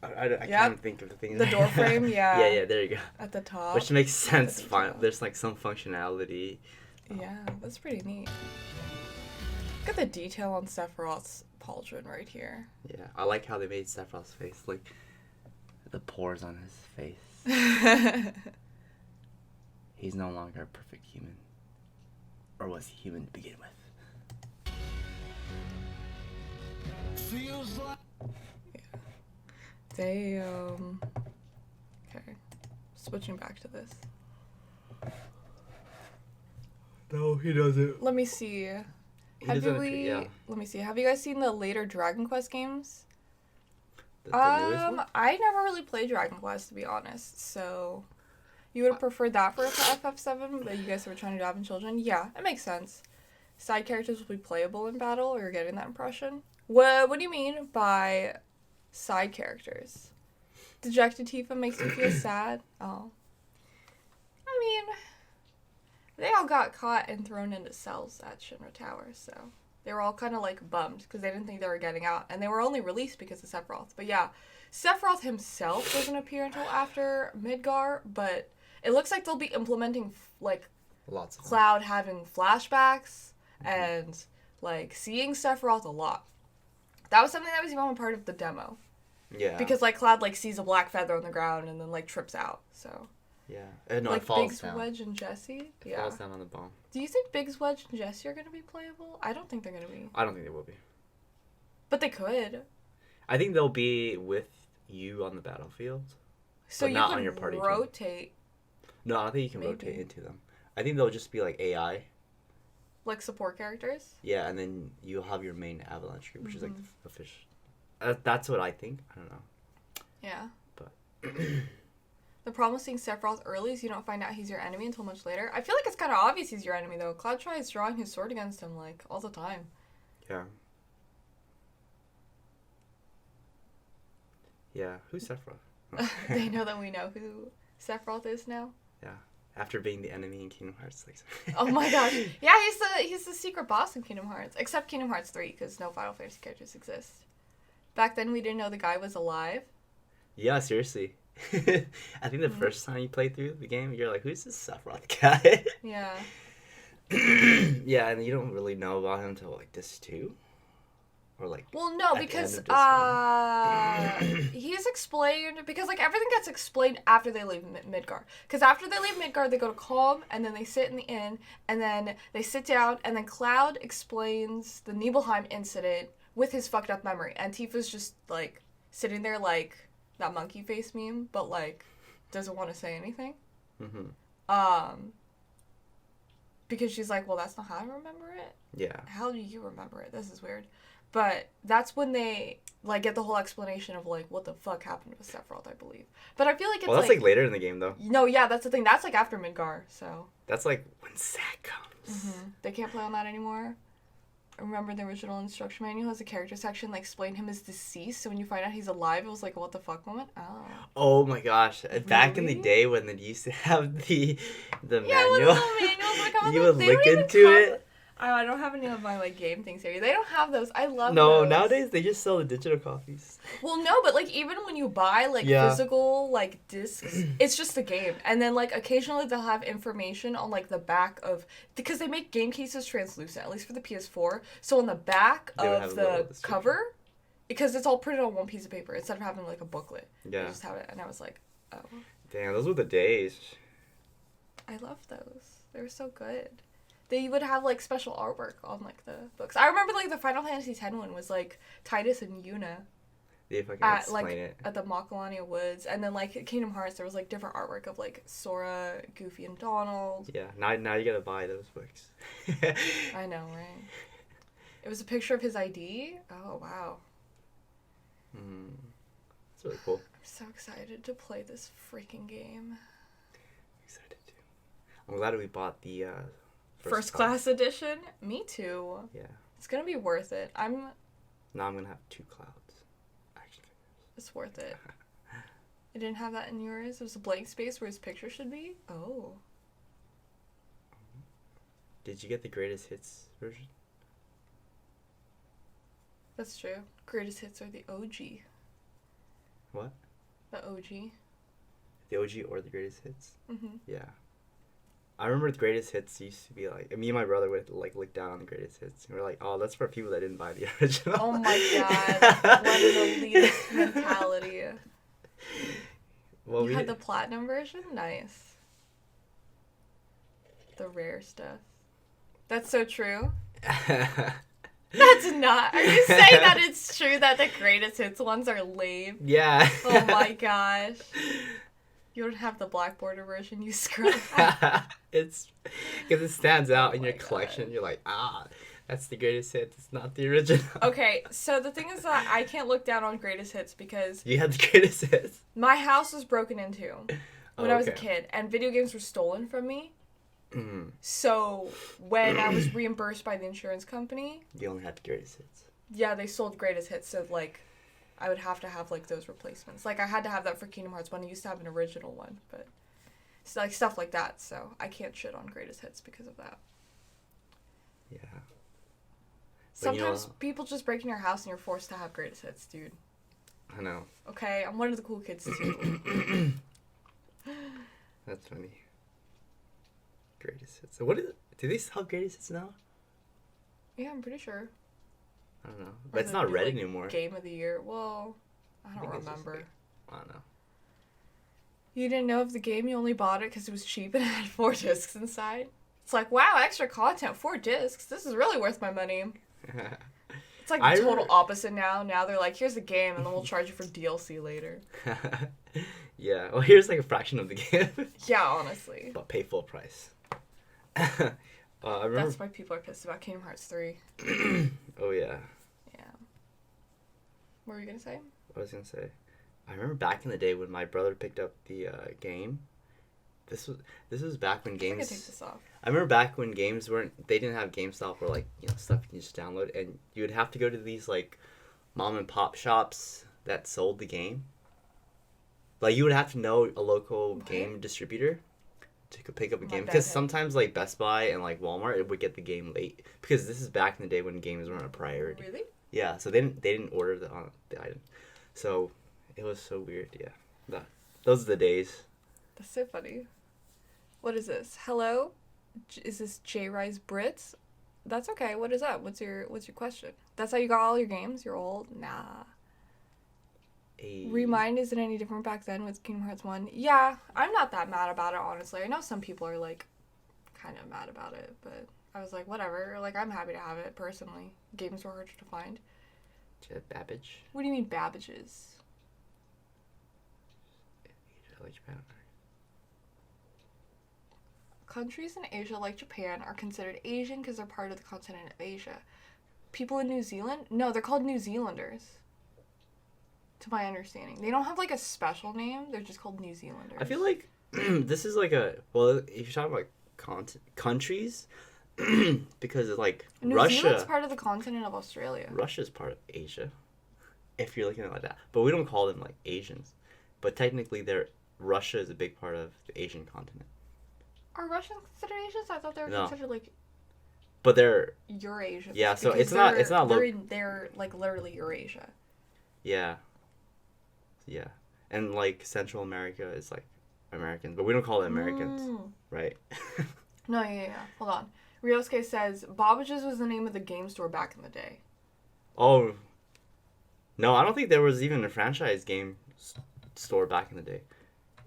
I Yep. can't even think of the thing. the door frame, yeah. Yeah, there you go. At the top. Which makes sense. the Fine. top. There's like some functionality. Yeah, that's pretty neat. Look at the detail on Sephiroth's pauldron right here. Yeah, I like how they made Sephiroth's face. Like the pores on his face. He's no longer a perfect human. Or was he human to begin with? feels like They, okay. Switching back to this. No, he doesn't. Let me see. He Have doesn't. we? Let me see. Have you guys seen the later Dragon Quest games? The newest one? I never really played Dragon Quest to be honest, so you would have preferred that for FF7, but you guys were trying to adopt children. Yeah, it makes sense. Side characters will be playable in battle, or you're getting that impression. What do you mean by side characters? Dejected Tifa makes you feel sad? Oh. I mean, they all got caught and thrown into cells at Shinra Tower, so they were all kind of like bummed because they didn't think they were getting out, and they were only released because of Sephiroth. But yeah, Sephiroth himself doesn't appear until after Midgar, but it looks like they'll be implementing like Lots of Cloud having flashbacks and like seeing Sephiroth a lot. That was something that was even a part of the demo. Yeah. Because like Cloud like sees a black feather on the ground and then like trips out. So Yeah. No, like it falls Biggs, down. Wedge, and Jesse. It Yeah. falls down on the bone. Do you think Biggs, Wedge, and Jesse are gonna be playable? I don't think they're gonna be. I don't think they will be. But they could. I think they'll be with you on the battlefield. So But you not could on your party team. rotate, No, I don't think you can Maybe. rotate into them. I think they'll just be like AI. like support characters. Yeah, and then you'll have your main Avalanche group, which is like Mm-hmm. the fish. That's what I think. I don't know. Yeah. But The problem with seeing Sephiroth early is you don't find out he's your enemy until much later. I feel like it's kind of obvious he's your enemy though. Cloud tries drawing his sword against him like all the time. yeah. Yeah, who's Sephiroth? They know that we know who Sephiroth is now. Yeah, after being the enemy in Kingdom Hearts, like. Oh my gosh. Yeah, he's the secret boss in Kingdom Hearts. Except Kingdom Hearts 3, because no Final Fantasy characters exist. Back then, we didn't know the guy was alive. Yeah, seriously. I think the Mm-hmm. first time you played through the game, you're like, "Who's this Sephiroth guy?" Yeah. Yeah, and you don't really know about him until like this 2, or like. Well, no, At the because end of he's explained because like everything gets explained after they leave Midgar. Because after they leave Midgar, they go to Calm, and then they sit in the inn, and then they sit down, and then Cloud explains the Nibelheim incident with his fucked up memory, and Tifa's just like sitting there like that monkey face meme, but like doesn't want to say anything. Mm-hmm. Because she's like, well, that's not how I remember it. Yeah. How do you remember it? This is weird. But that's when they like get the whole explanation of like what the fuck happened with Sephiroth, I believe. But I feel like it's Well, that's like later in the game though. no, yeah, that's the thing. That's like after Midgar, so That's like when Zack comes. they can't play on that anymore. Remember the original instruction manual has a character section that explained him as deceased. So when you find out he's alive, it was like a what the fuck moment. Oh. Oh my gosh! Back in the Really? day when they used to have the Yeah, when the manual, little manuals would come, you like, would they don't look even into come- it. I don't have any of my like game things here. They don't have those. I love No, those. nowadays they just sell the digital copies. Well, no, but like even when you buy like Yeah. physical like discs, it's just the game, and then like occasionally they'll have information on like the back of because they make game cases translucent, at least for the PS4. So on the back They would have of a little the description. cover, because it's all printed on one piece of paper instead of having like a booklet. Yeah. They just have it, and I was like, oh, Damn, those were the days. I love those. They were so good. They would have like special artwork on like the books. I remember like the Final Fantasy X one was like Titus and Yuna. If I can At explain like it. at the Makalania Woods, and then like at Kingdom Hearts there was like different artwork of like Sora, Goofy, and Donald. Yeah, now you gotta buy those books. I know, right? It was a picture of his ID. Oh wow! It's really cool. I'm so excited to play this freaking game. Excited too. I'm glad we bought the First class edition. Me too. Yeah. It's gonna be worth it. Now I'm gonna have 2 clouds. Action figures. It's worth it. I didn't have that in yours. It was a blank space where his picture should be. Oh. Did you get the greatest hits version? That's true. Greatest hits are the OG. What? The OG. The OG or the greatest hits? Mhm. Yeah. I remember the greatest hits used to be like, me and my brother would like look down on the greatest hits. And we're like, oh, that's for people that didn't buy the original. Oh my god. What an elitist mentality. Well, You we had the platinum version? Nice. The rare stuff. That's so true. That's not. Are you saying that it's true that the greatest hits ones are lame? Yeah. Oh my gosh. You don't have the black border version, you scrub. It's because it stands out Oh in your my collection. God. You're like, that's the greatest hit. It's not the original. Okay, so the thing is that I can't look down on greatest hits because You had the greatest hits. my house was broken into when I was a okay. kid, and video games were stolen from me. Mm-hmm. So when I was reimbursed by the insurance company, You only had the greatest hits. yeah, they sold greatest hits, so like I would have to have like those replacements. Like I had to have that for Kingdom Hearts 1. I used to have an original one, but it's like stuff like that. So I can't shit on greatest hits because of that. Yeah. But Sometimes people just break in your house and you're forced to have greatest hits, dude. I know. Okay, I'm one of the cool kids too. That's funny. Greatest hits. So what is it? Do they still have greatest hits now? Yeah, I'm pretty sure. I don't know. Or But it's it'd not be, red like, anymore. Game of the year. Well, I think don't it's just, remember. like, I don't know. You didn't know of the game, you only bought it because it was cheap and it had 4 discs inside. It's like, wow, extra content, 4 discs. This is really worth my money. It's like the total opposite now. Now they're like, here's the game, and then we'll charge you for DLC later. Yeah, well, here's like a fraction of the game. Yeah, honestly. But pay full price. I remember... That's why people are pissed about Kingdom Hearts 3. Oh, yeah. Yeah. What were you going to say? What was I going to say? I remember back in the day when my brother picked up the game. This was back when games... I can take this off. I remember back when games they didn't have GameStop or like, you know, stuff you can just download, and you would have to go to these like mom and pop shops that sold the game. Like you would have to know a local game distributor to pick up a game, because sometimes like Best Buy and like Walmart it would get the game late, because this is back in the day when games weren't a priority. Really? Yeah, so they didn't order the item, so it was so weird. Yeah, those are the days. That's so funny. What is this? Hello? Is this J-Rise Brits? That's okay. What is that? What's your question? That's how you got all your games? You're old? Nah. Remind isn't any different back then with Kingdom Hearts 1. Yeah, I'm not that mad about it, honestly. I know some people are, like, kind of mad about it, but I was like, whatever. Like, I'm happy to have it, personally. Games were harder to find. Babbage? What do you mean, Babbages? I like Japan. Countries in Asia like Japan are considered Asian because they're part of the continent of Asia. People in New Zealand? No, they're called New Zealanders. To my understanding. They don't have like a special name. They're just called New Zealanders. I feel like this is like if you're talking about countries, because it's like New Russia. New Zealand's part of the continent of Australia. Russia's part of Asia, if you're looking at it like that. But we don't call them like Asians. But technically, Russia is a big part of the Asian continent. Are Russians considered Asians? I thought they were considered like. But they're Eurasians. Yeah, so it's not they're like literally Eurasia. Yeah. Yeah, and like Central America is like Americans, but we don't call it Americans, right? No, yeah. Hold on. Ryosuke says Babbage's was the name of the game store back in the day. Oh. No, I don't think there was even a franchise game store back in the day.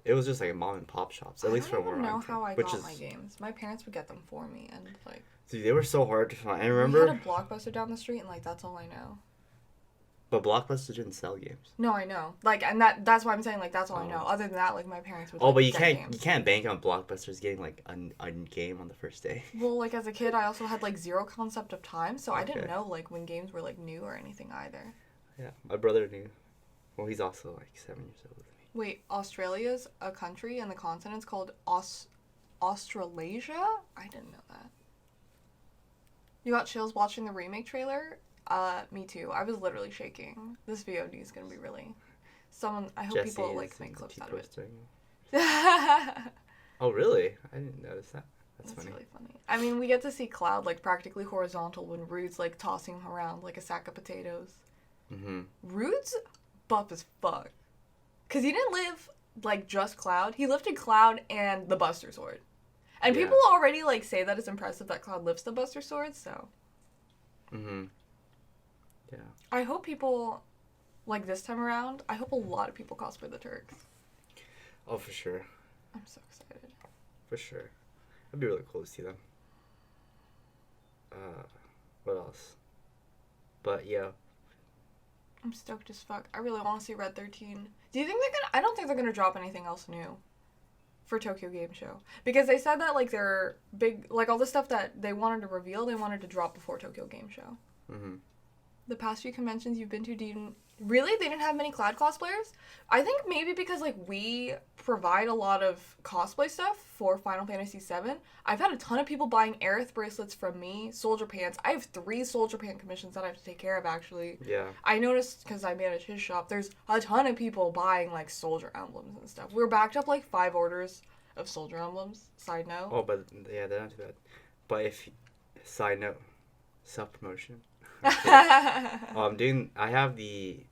It was just like a mom and pop shops, at least for where I'm from. I don't know how I got my games. My parents would get them for me, and like. Dude, they were so hard to find. I remember. We had a Blockbuster down the street, and like that's all I know. But Blockbuster didn't sell games. No, I know. Like, and that's why I'm saying like that's all I know. Other than that, like my parents would. But you can't bank on Blockbusters getting like a game on the first day. Well, like as a kid, I also had like zero concept of time, so I didn't know like when games were like new or anything either. Yeah, my brother knew. Well, he's also like 7 years older than me. Wait, Australia's a country and the continent's called Australasia? I didn't know that. You got chills watching the remake trailer? Me too. I was literally shaking. This VOD is gonna be really... I hope Jesse people like make clips out of it. Oh, really? I didn't notice that. That's funny. Really funny. I mean, we get to see Cloud like practically horizontal when Rude's like tossing him around like a sack of potatoes. Mm-hmm. Rude's buff as fuck. Because he didn't live like just Cloud. He lifted Cloud and the Buster Sword. And people already like say that it's impressive that Cloud lifts the Buster Sword, so... Mm-hmm. Yeah. I hope people, like this time around, I hope a lot of people cosplay the Turks. Oh, for sure. I'm so excited. For sure. It'd be really cool to see them. What else? But, yeah. I'm stoked as fuck. I really want to see Red 13. Do you think they're gonna... I don't think they're gonna drop anything else new for Tokyo Game Show. Because they said that, like, their big... Like, all the stuff that they wanted to reveal, they wanted to drop before Tokyo Game Show. Mm-hmm. The past few conventions you've been to, really? They didn't have many Cloud cosplayers? I think maybe because, like, we provide a lot of cosplay stuff for Final Fantasy VII. I've had a ton of people buying Aerith bracelets from me, Soldier Pants. I have 3 Soldier Pant commissions that I have to take care of, actually. Yeah. I noticed, because I manage his shop, there's a ton of people buying, like, Soldier emblems and stuff. We're backed up, like, 5 orders of Soldier emblems, side note. Oh, but, yeah, they're not too bad. But if... Side note. Self-promotion. I have the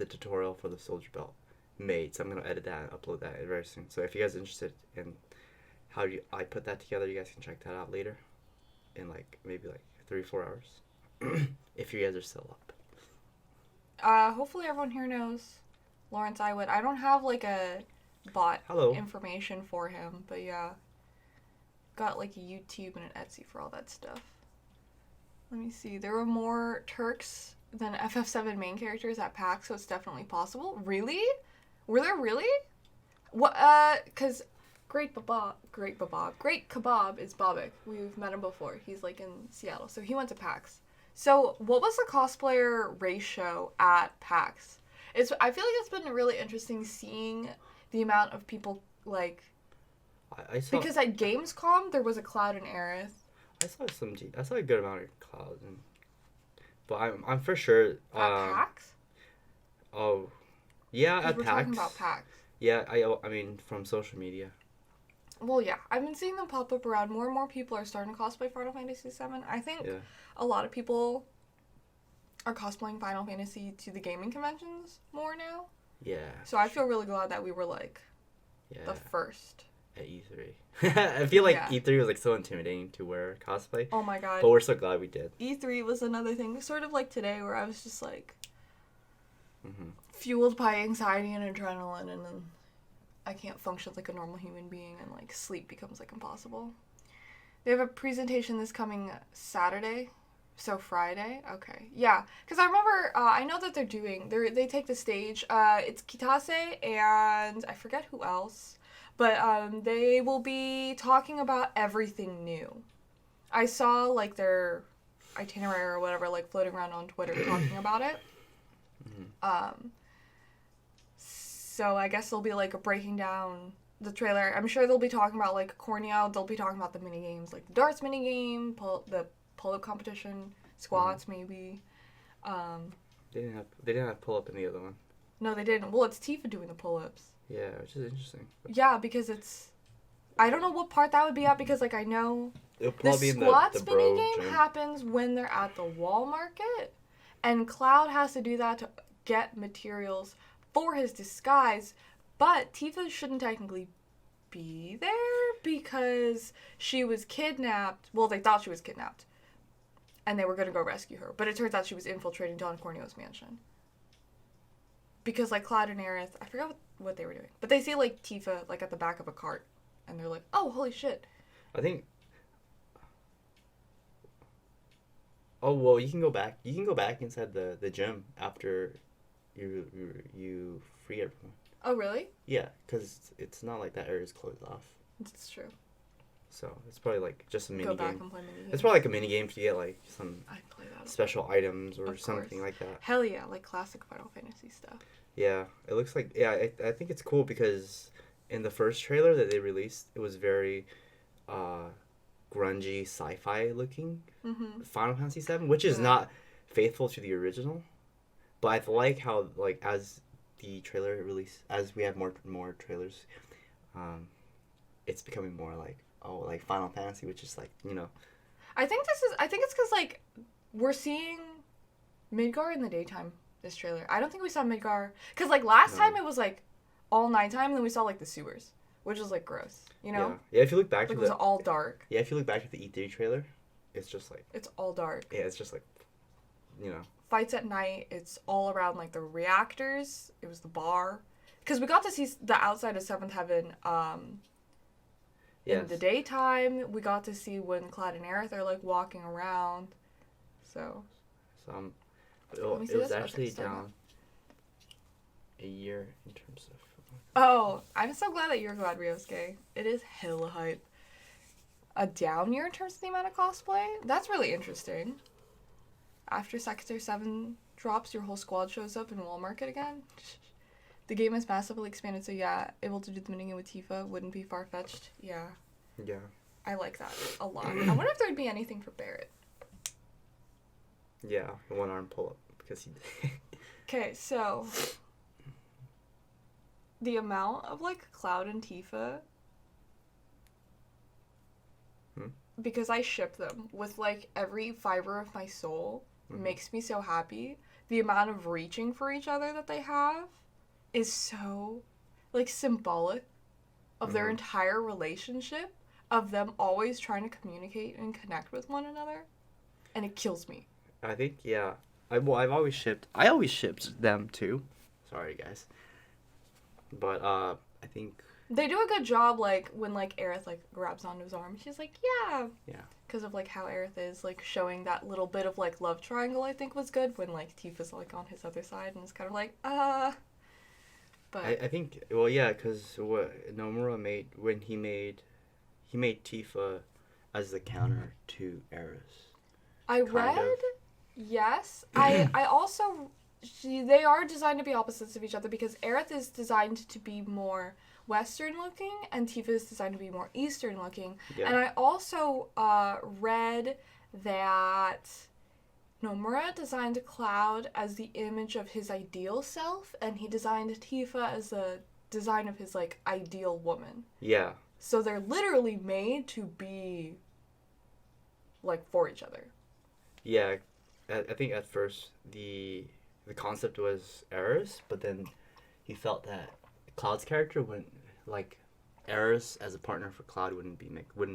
tutorial for the soldier belt made, so I'm gonna edit that and upload that very soon. So if you guys are interested in how I put that together, you guys can check that out later in like maybe like 3-4 hours if you guys are still up. Hopefully everyone here knows Lorentz IWOOD. I don't have like a bought Hello. information for him. But yeah, got like a YouTube and an Etsy for all that stuff. Let me see. There were more Turks than FF7 main characters at PAX, so it's definitely possible. Really? Were there really? What? Cause Great Kebab is Bobik. We've met him before. He's like in Seattle, so he went to PAX. So what was the cosplayer ratio at PAX? I feel like it's been really interesting seeing the amount of people like. I saw, because at Gamescom there was a Cloud and Aerith. I saw a good amount of Cloud, but I'm for sure. At PAX? Oh, yeah, at we're PAX. talking about PAX. Yeah, I mean from social media. Well, yeah, I've been seeing them pop up around. More and more people are starting to cosplay Final Fantasy VII. I think a lot of people are cosplaying Final Fantasy to the gaming conventions more now. Yeah. So I feel really glad that we were like the first. At E3. I feel like Yeah. E3 was like so intimidating to wear cosplay. Oh my god. But we're so glad we did. E3 was another thing, sort of like today, where I was just like fueled by anxiety and adrenaline, and then I can't function like a normal human being, and like sleep becomes like impossible. They have a presentation this coming Saturday, so Friday. Okay, yeah, because I remember I know that they take the stage. It's Kitase and I forget who else, but they will be talking about everything new. I saw like their itinerary or whatever like floating around on Twitter talking about it. So I guess they'll be like breaking down the trailer. I'm sure they'll be talking about like Corneo. They'll be talking about the mini games, like the darts mini game, the pull-up competition, squats maybe. They didn't have pull up in the other one. No, they didn't. Well, it's Tifa doing the pull-ups. Yeah, which is interesting. Yeah, because I don't know what part that would be at, because like I know It'll the probably be in squats the mini bro game gym. happens when they're at the wall market, and Cloud has to do that to get materials for his disguise, but Tifa shouldn't technically be there because she was kidnapped. Well, they thought she was kidnapped, and they were going to go rescue her, but it turns out she was infiltrating Don Corneo's mansion. Because like Cloud and Aerith, I forgot what they were doing, but they see like Tifa like at the back of a cart, and they're like, oh, holy shit. I think. Oh well, you can go back. You can go back inside the gym after you free everyone. Oh, really? Yeah, because it's not like that area is closed off. It's true. So it's probably like just a mini Go back game. and play mini games. It's probably like a mini game to get like some I'd play that. special items or Of something course. like that. Hell yeah, like classic Final Fantasy stuff. Yeah, it looks like I think it's cool because in the first trailer that they released, it was very grungy sci-fi looking Final Fantasy VII, which is not faithful to the original. But I like how like as the trailer release, as we have more trailers, it's becoming more like Final Fantasy, which is like, you know. I think it's because like we're seeing Midgar in the daytime. This trailer. I don't think we saw Midgar because like last time it was like all nighttime, and then we saw like the sewers, which is like gross. You know. Yeah. If you look back Like to it was all dark. Yeah, if you look back to the E3 trailer, it's just like. It's all dark. Yeah, it's just like, you know. Fights at night. It's all around like the reactors. It was the bar, because we got to see the outside of Seventh Heaven. In the daytime, we got to see when Cloud and Aerith are like walking around. So. It was actually down a year in terms of. Oh, I'm so glad that you're glad Ryosuke. It is hella hype. A down year in terms of the amount of cosplay? That's really interesting. After Sector 7 drops, your whole squad shows up in Wall Market again. The game is massively expanded, so yeah, able to do the minigame with Tifa wouldn't be far-fetched. Yeah. Yeah. I like that a lot. I wonder if there'd be anything for Barrett. Yeah, the one arm pull up because he. Okay, so the amount of like Cloud and Tifa, because I ship them with like every fiber of my soul, makes me so happy. The amount of reaching for each other that they have is so like symbolic of their entire relationship, of them always trying to communicate and connect with one another, and it kills me. I think yeah. I always shipped them too. Sorry guys. But I think. They do a good job, like, when, like, Aerith, like, grabs onto his arm. She's like, yeah. Yeah. Because of, like, how Aerith is, like, showing that little bit of, like, love triangle, I think, was good. When, like, Tifa's, like, on his other side. And it's kind of like, But I think, well, yeah, because what Nomura made, when he made Tifa as the counter to Aerith. I read, yes. I also, they are designed to be opposites of each other because Aerith is designed to be more Western looking and Tifa is designed to be more Eastern looking. Yeah. And I also read that Nomura designed Cloud as the image of his ideal self, and he designed Tifa as the design of his, like, ideal woman. Yeah. So they're literally made to be, like, for each other. Yeah, I think at first the concept was Aerith, but then he felt that Cloud's character wouldn't, like, Aerith as a partner for Cloud wouldn't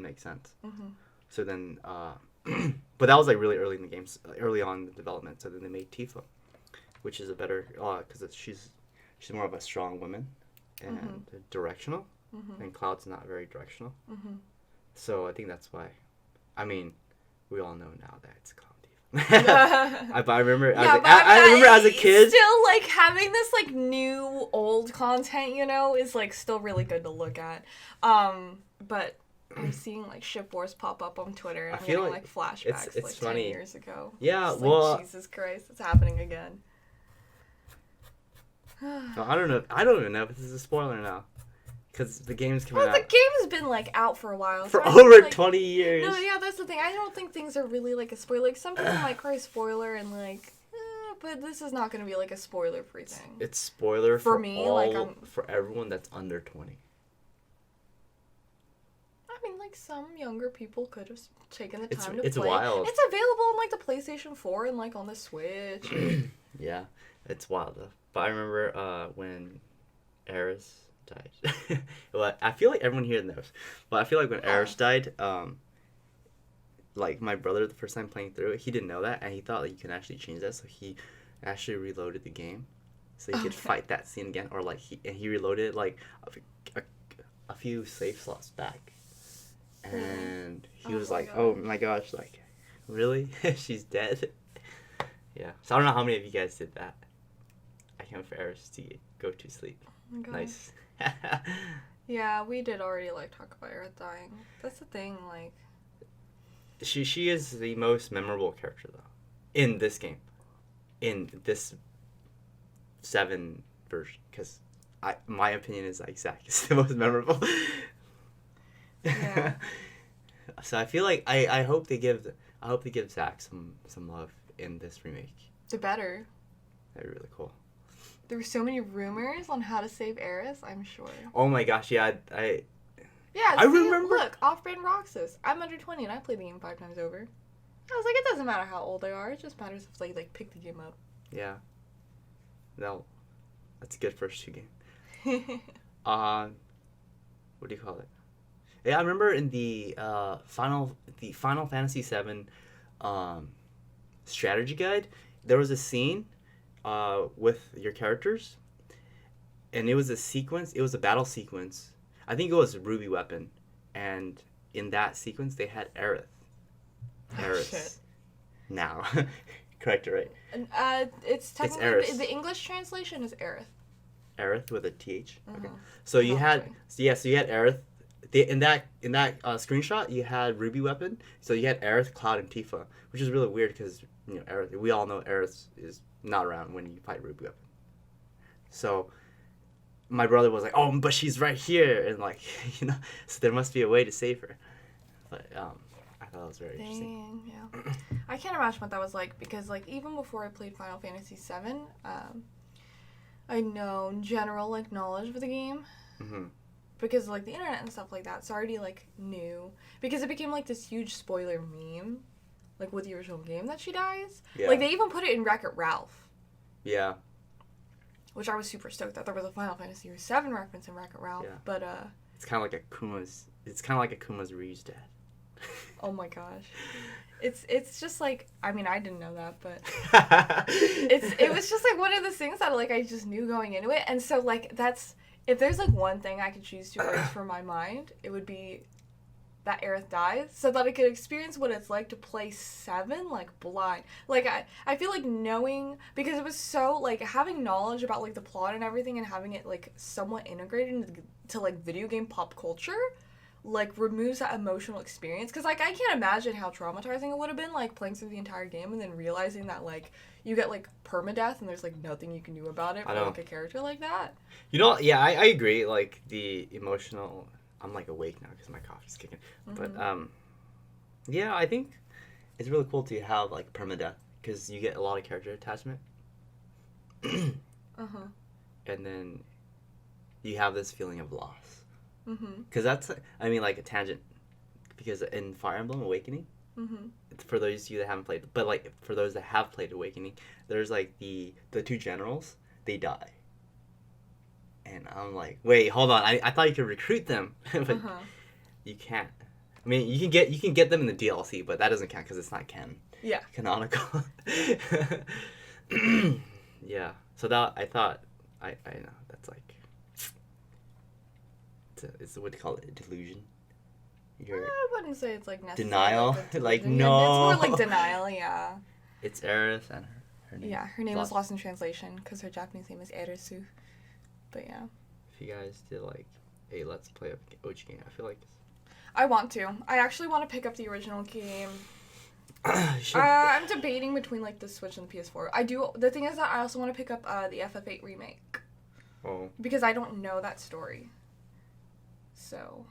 make sense. Mm-hmm. So then, but that was like really early in the game, early on in the development. So then they made Tifa, which is a better, because she's more of a strong woman and directional, and Cloud's not very directional. Mm-hmm. So I think that's why. I mean, we all know now that it's Cloud Tifa. But I remember, I remember as a kid. Still, like, having this, like, new old content, you know, is, like, still really good to look at. But I'm seeing, like, ship wars pop up on Twitter, and I'm getting, like, flashbacks, it's like, funny. 10 years ago. Yeah, Just, well... Like, Jesus Christ, it's happening again. I don't know. I don't even know if this is a spoiler now. Because the game's coming out. The game has been, like, out for a while. For so over like, 20 years. No, yeah, that's the thing. I don't think things are really, like, a spoiler. Like, some people might cry spoiler and, like, but this is not going to be, like, a spoiler-free thing. It's spoiler for me, all, like, for everyone that's under 20. I mean, like, some younger people could have taken the time to it's play. wild. It's available on, like, the PlayStation 4 and, like, on the Switch. Yeah, it's wild, though. But I remember when Aerith died. Well, I feel like everyone here knows. But I feel like when Aerith died, like, my brother, the first time playing through it, he didn't know that, and he thought, like, you can actually change that, so he actually reloaded the game so he could fight that scene again, or, like, he reloaded, like, a few save slots back. And he was like, oh my gosh, like, really? She's dead? Yeah. So I don't know how many of you guys did that. I can't wait for Aerith to go to sleep. Oh my God. Nice. Yeah, we did already, like, talk about Aerith dying. That's the thing, like... She is the most memorable character, though, in this game. In this 7 version. Because my opinion is, like, Zack is the most memorable. Yeah. So I feel like I hope they give Zack some love in this remake. The better. That'd be really cool. There were so many rumors on how to save Aerith, I'm sure. Oh my gosh, yeah, Yeah, I remember. Look, Off-Brand Roxas. I'm under 20 and I played the game 5 times over. I was like, it doesn't matter how old they are. It just matters if they, like, pick the game up. Yeah. No, that's a good first 2 game. What do you call it? Yeah, I remember in the Final Fantasy VII strategy guide, there was a scene with your characters, and it was a sequence. It was a battle sequence. I think it was Ruby Weapon, and in that sequence they had Aerith. Shit. Now, correct, right? It's technically Aerith. the English translation is Aerith. Aerith with a TH. Uh-huh. Okay. So you had Okay. so you had Aerith. In that screenshot, you had Ruby Weapon. So you had Aerith, Cloud, and Tifa, which is really weird because Aerith. We all know Aerith is not around when you fight Ruby Weapon. So my brother was like, "Oh, but she's right here," and like so there must be a way to save her. But I thought that was very interesting. Yeah. I can't imagine what that was like because, like, even before I played Final Fantasy VII, I know general, like, knowledge of the game. Mm-hmm. Because, like, the internet and stuff like that's already, like, new. Because it became, like, this huge spoiler meme, like, with the original game that she dies. Yeah. Like, they even put it in Wreck-It Ralph. Yeah. Which I was super stoked that there was a Final Fantasy VII reference in Wreck-It Ralph. Yeah. But, It's kind of like Akuma's Ryu's dad. oh my gosh. It's just, like, I mean, I didn't know that, but it was just, like, one of those things that, like, I just knew going into it. And so, like, If there's like one thing I could choose to erase from my mind, it would be that Aerith dies, so that I could experience what it's like to play 7 like blind. Like I feel like knowing, because it was so like having knowledge about like the plot and everything and having it like somewhat integrated into like video game pop culture, like removes that emotional experience. Because like I can't imagine how traumatizing it would have been like playing through the entire game and then realizing that like you get like permadeath and there's like nothing you can do about it for like a character like that. You know, yeah, I agree. Like the emotional. I'm like awake now because my coffee's kicking. But yeah, I think it's really cool to have like permadeath because you get a lot of character attachment. And then you have this feeling of loss. Because that's, I mean, like a tangent. Because in Fire Emblem Awakening, for those of you that haven't played, but like for those that have played Awakening, there's like the 2 generals, they die. And I'm like, wait, hold on. I thought you could recruit them, but you can't. I mean, you can get them in the DLC, but that doesn't count because it's not canonical. Yeah. So that I thought I know that's like it's what do you call it? A delusion. I wouldn't say it's like necessarily denial. Like no. It's more like denial. Yeah. It's Aerith and her name. Yeah, her name was lost in translation because her Japanese name is Erisu. But yeah. If you guys did like a let's play of OG game, I feel like I want to. I actually want to pick up the original game. I'm debating between like the Switch and the PS4. I do. The thing is that I also want to pick up the FF8 remake. Oh. Because I don't know that story. So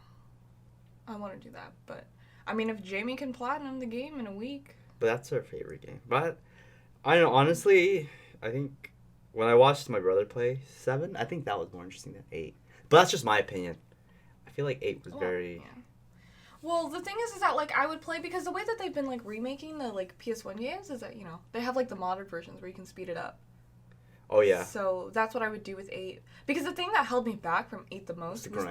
I want to do that. But I mean, if Jamie can platinum the game in a week. But that's her favorite game. But I don't know. Honestly, I think. When I watched my brother play 7, I think that was more interesting than 8. But that's just my opinion. I feel like 8 was very... Yeah. Well, the thing is that, like, I would play... Because the way that they've been, like, remaking the, like, PS1 games is that, you know, they have, like, the modded versions where you can speed it up. Oh, yeah. So that's what I would do with 8. Because the thing that held me back from 8 the most was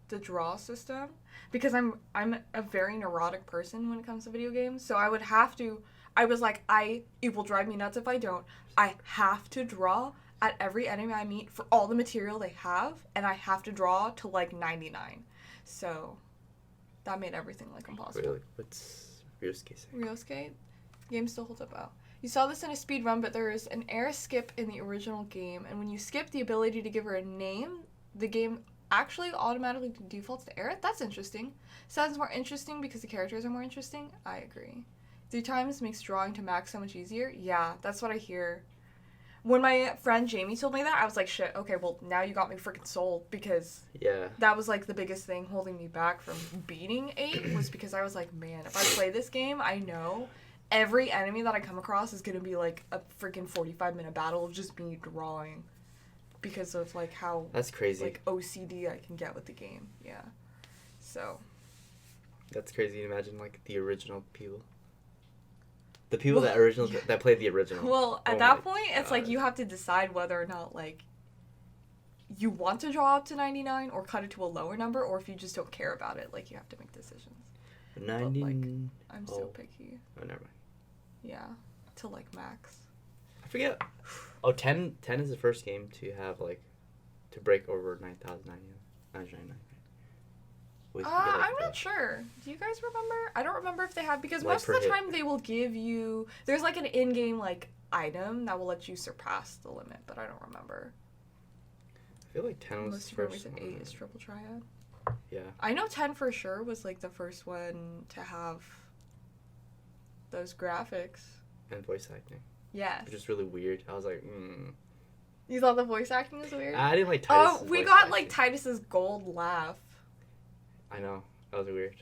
the draw system. Because I'm a very neurotic person when it comes to video games. So I would have to... I was like, it will drive me nuts if I don't. I have to draw at every enemy I meet for all the material they have, and I have to draw to like 99. So that made everything like impossible. Really? What's Ryosuke saying? Ryosuke? Game still holds up out. You saw this in a speed run, but there is an air skip in the original game, and when you skip the ability to give her a name, the game actually automatically defaults to Aerith. That's interesting. Sounds more interesting because the characters are more interesting. I agree. 3 times makes drawing to max so much easier. Yeah, that's what I hear. When my friend Jamie told me that, I was like, shit, okay, well, now you got me freaking sold, because that was, like, the biggest thing holding me back from beating 8, was because I was like, man, if I play this game, I know every enemy that I come across is going to be, like, a freaking 45-minute battle of just me drawing, because of, like, how... That's crazy. Like, OCD I can get with the game, yeah. So... That's crazy to imagine, like, the original people. The people that played the original. Well, at that point, it's like you have to decide whether or not, like, you want to draw up to 99 or cut it to a lower number, or if you just don't care about it, like, you have to make decisions. 90... But, like, I'm so picky. Oh, never mind. Yeah, to, like, max. I forget. Oh, 10 is the first game to have, like, to break over 9,999. I'm not sure. Do you guys remember? I don't remember if they have, because most of the time they will give you, there's like an in-game like item that will let you surpass the limit, but I don't remember. I feel like 10 was the first one. 8 is Triple Triad. Yeah. I know 10 for sure was like the first one to have those graphics. And voice acting. Yes. Which is really weird. I was like, You thought the voice acting was weird? I didn't like Titus's we got like Titus's gold laugh. I know, that was weird.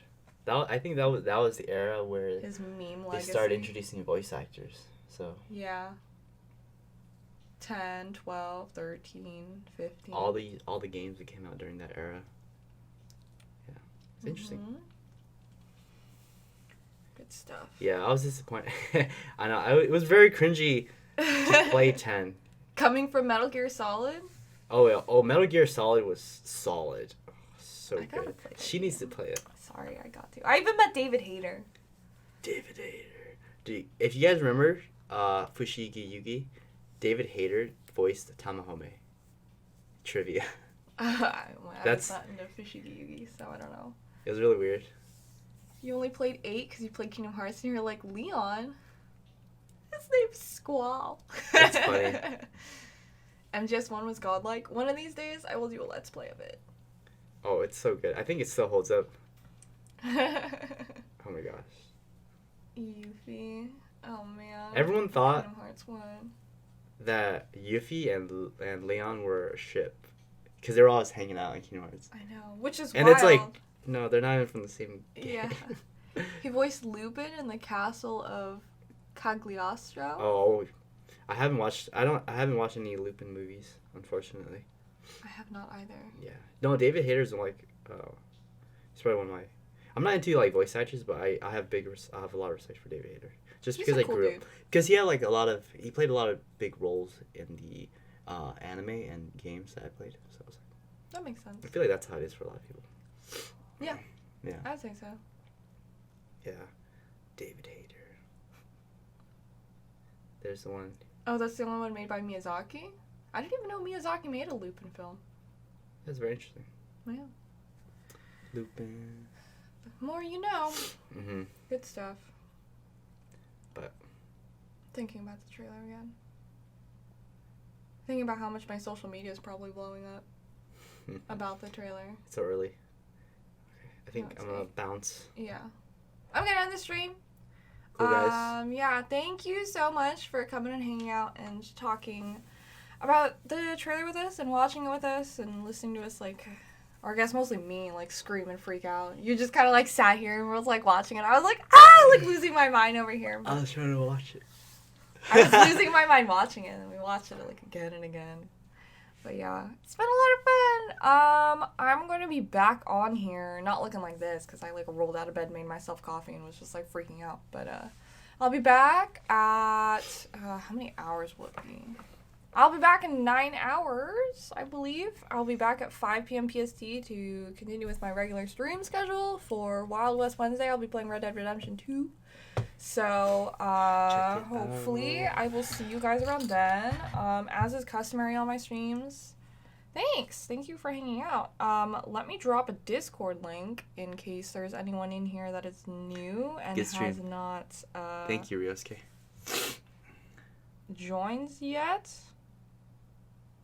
I think that was the era where his meme they legacy. started introducing voice actors. So yeah, 10, 12, 13, 15. All the games that came out during that era. Yeah, it's interesting. Good stuff. Yeah, I was disappointed. I know it was very cringy to play 10. Coming from Metal Gear Solid. Oh yeah. Oh, Metal Gear Solid was solid. So good. She needs to play it. Sorry, I got to. I even met David Hayter. David Hayter. If you guys remember Fushigi Yugi, David Hayter voiced Tamahome. Trivia. I That's- was not into Fishy Yugi, so I don't know. It was really weird. You only played 8 because you played Kingdom Hearts and you're like, Leon? His name's Squall. That's funny. MGS1 was godlike. One of these days, I will do a Let's Play of it. Oh, it's so good. I think it still holds up. Oh my gosh. Yuffie. Oh man. Everyone thought Kingdom Hearts 1. that Yuffie and Leon were a ship. Because they were always hanging out in Kingdom Hearts. I know. Which is And wild. it's like, no, they're not even from the same game. Yeah. He voiced Lupin in the castle of Cagliostro. Oh, I haven't watched any Lupin movies, unfortunately. I have not either. Yeah. No, David Hayter's like, he's probably one of my. I'm not into like voice actors, but I have a lot of respect for David Hayter. Just He's because a I cool grew dude. up, because he played a lot of big roles in the anime and games that I played. So I was like, That makes sense. I feel like that's how it is for a lot of people. Yeah. Yeah. I would say so. Yeah. David Hayter. There's the one. Oh, that's the only one made by Miyazaki? I didn't even know Miyazaki made a Lupin film. That's very interesting. Yeah. Lupin. The more you know. Mhm. Good stuff. But. Thinking about the trailer again. Thinking about how much my social media is probably blowing up about the trailer. It's so early. Okay. I think No, I'm it's gonna fine. bounce. Yeah. I'm gonna end the stream. Cool, guys. Yeah, thank you so much for coming and hanging out and talking about the trailer with us and watching it with us and listening to us, like, or I guess mostly me, like, scream and freak out. You just kind of, like, sat here and was, like, watching it. I was like, like, losing my mind over here. I was trying to watch it. I was losing my mind watching it, and we watched it, like, again and again. But yeah, it's been a lot of fun. I'm going to be back on here, not looking like this, because I, like, rolled out of bed, made myself coffee, and was just, like, freaking out. But, I'll be back at, how many hours will it be? I'll be back in 9 hours, I believe. I'll be back at 5 p.m. PST to continue with my regular stream schedule for Wild West Wednesday. I'll be playing Red Dead Redemption 2. So, hopefully I will see you guys around then. As is customary on my streams. Thanks. Thank you for hanging out. Let me drop a Discord link in case there's anyone in here that is new and Good stream. has not Thank you, Ryosuke. joined yet.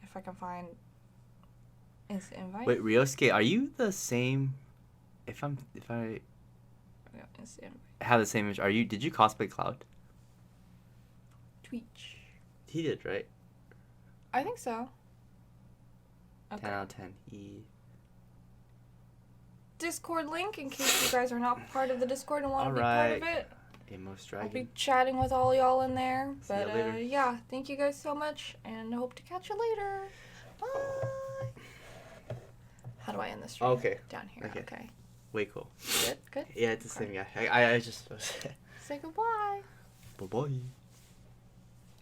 If I can find instant invite. Wait, Ryosuke, are you the same? If I Yeah, instant invite. have the same image, did you cosplay Cloud? Twitch. He did, right? I think so. 10 out of 10. Discord link in case you guys are not part of the Discord and want to be part of Alright. it. Amos I'll be Dragon. chatting with all y'all in there. See ya But later. yeah, thank you guys so much and hope to catch you later. Bye. How do I end this stream? Okay. Down here. Okay. Okay. Way cool. Good. Good. Yeah, it's the same guy. I just. Say goodbye. Bye bye.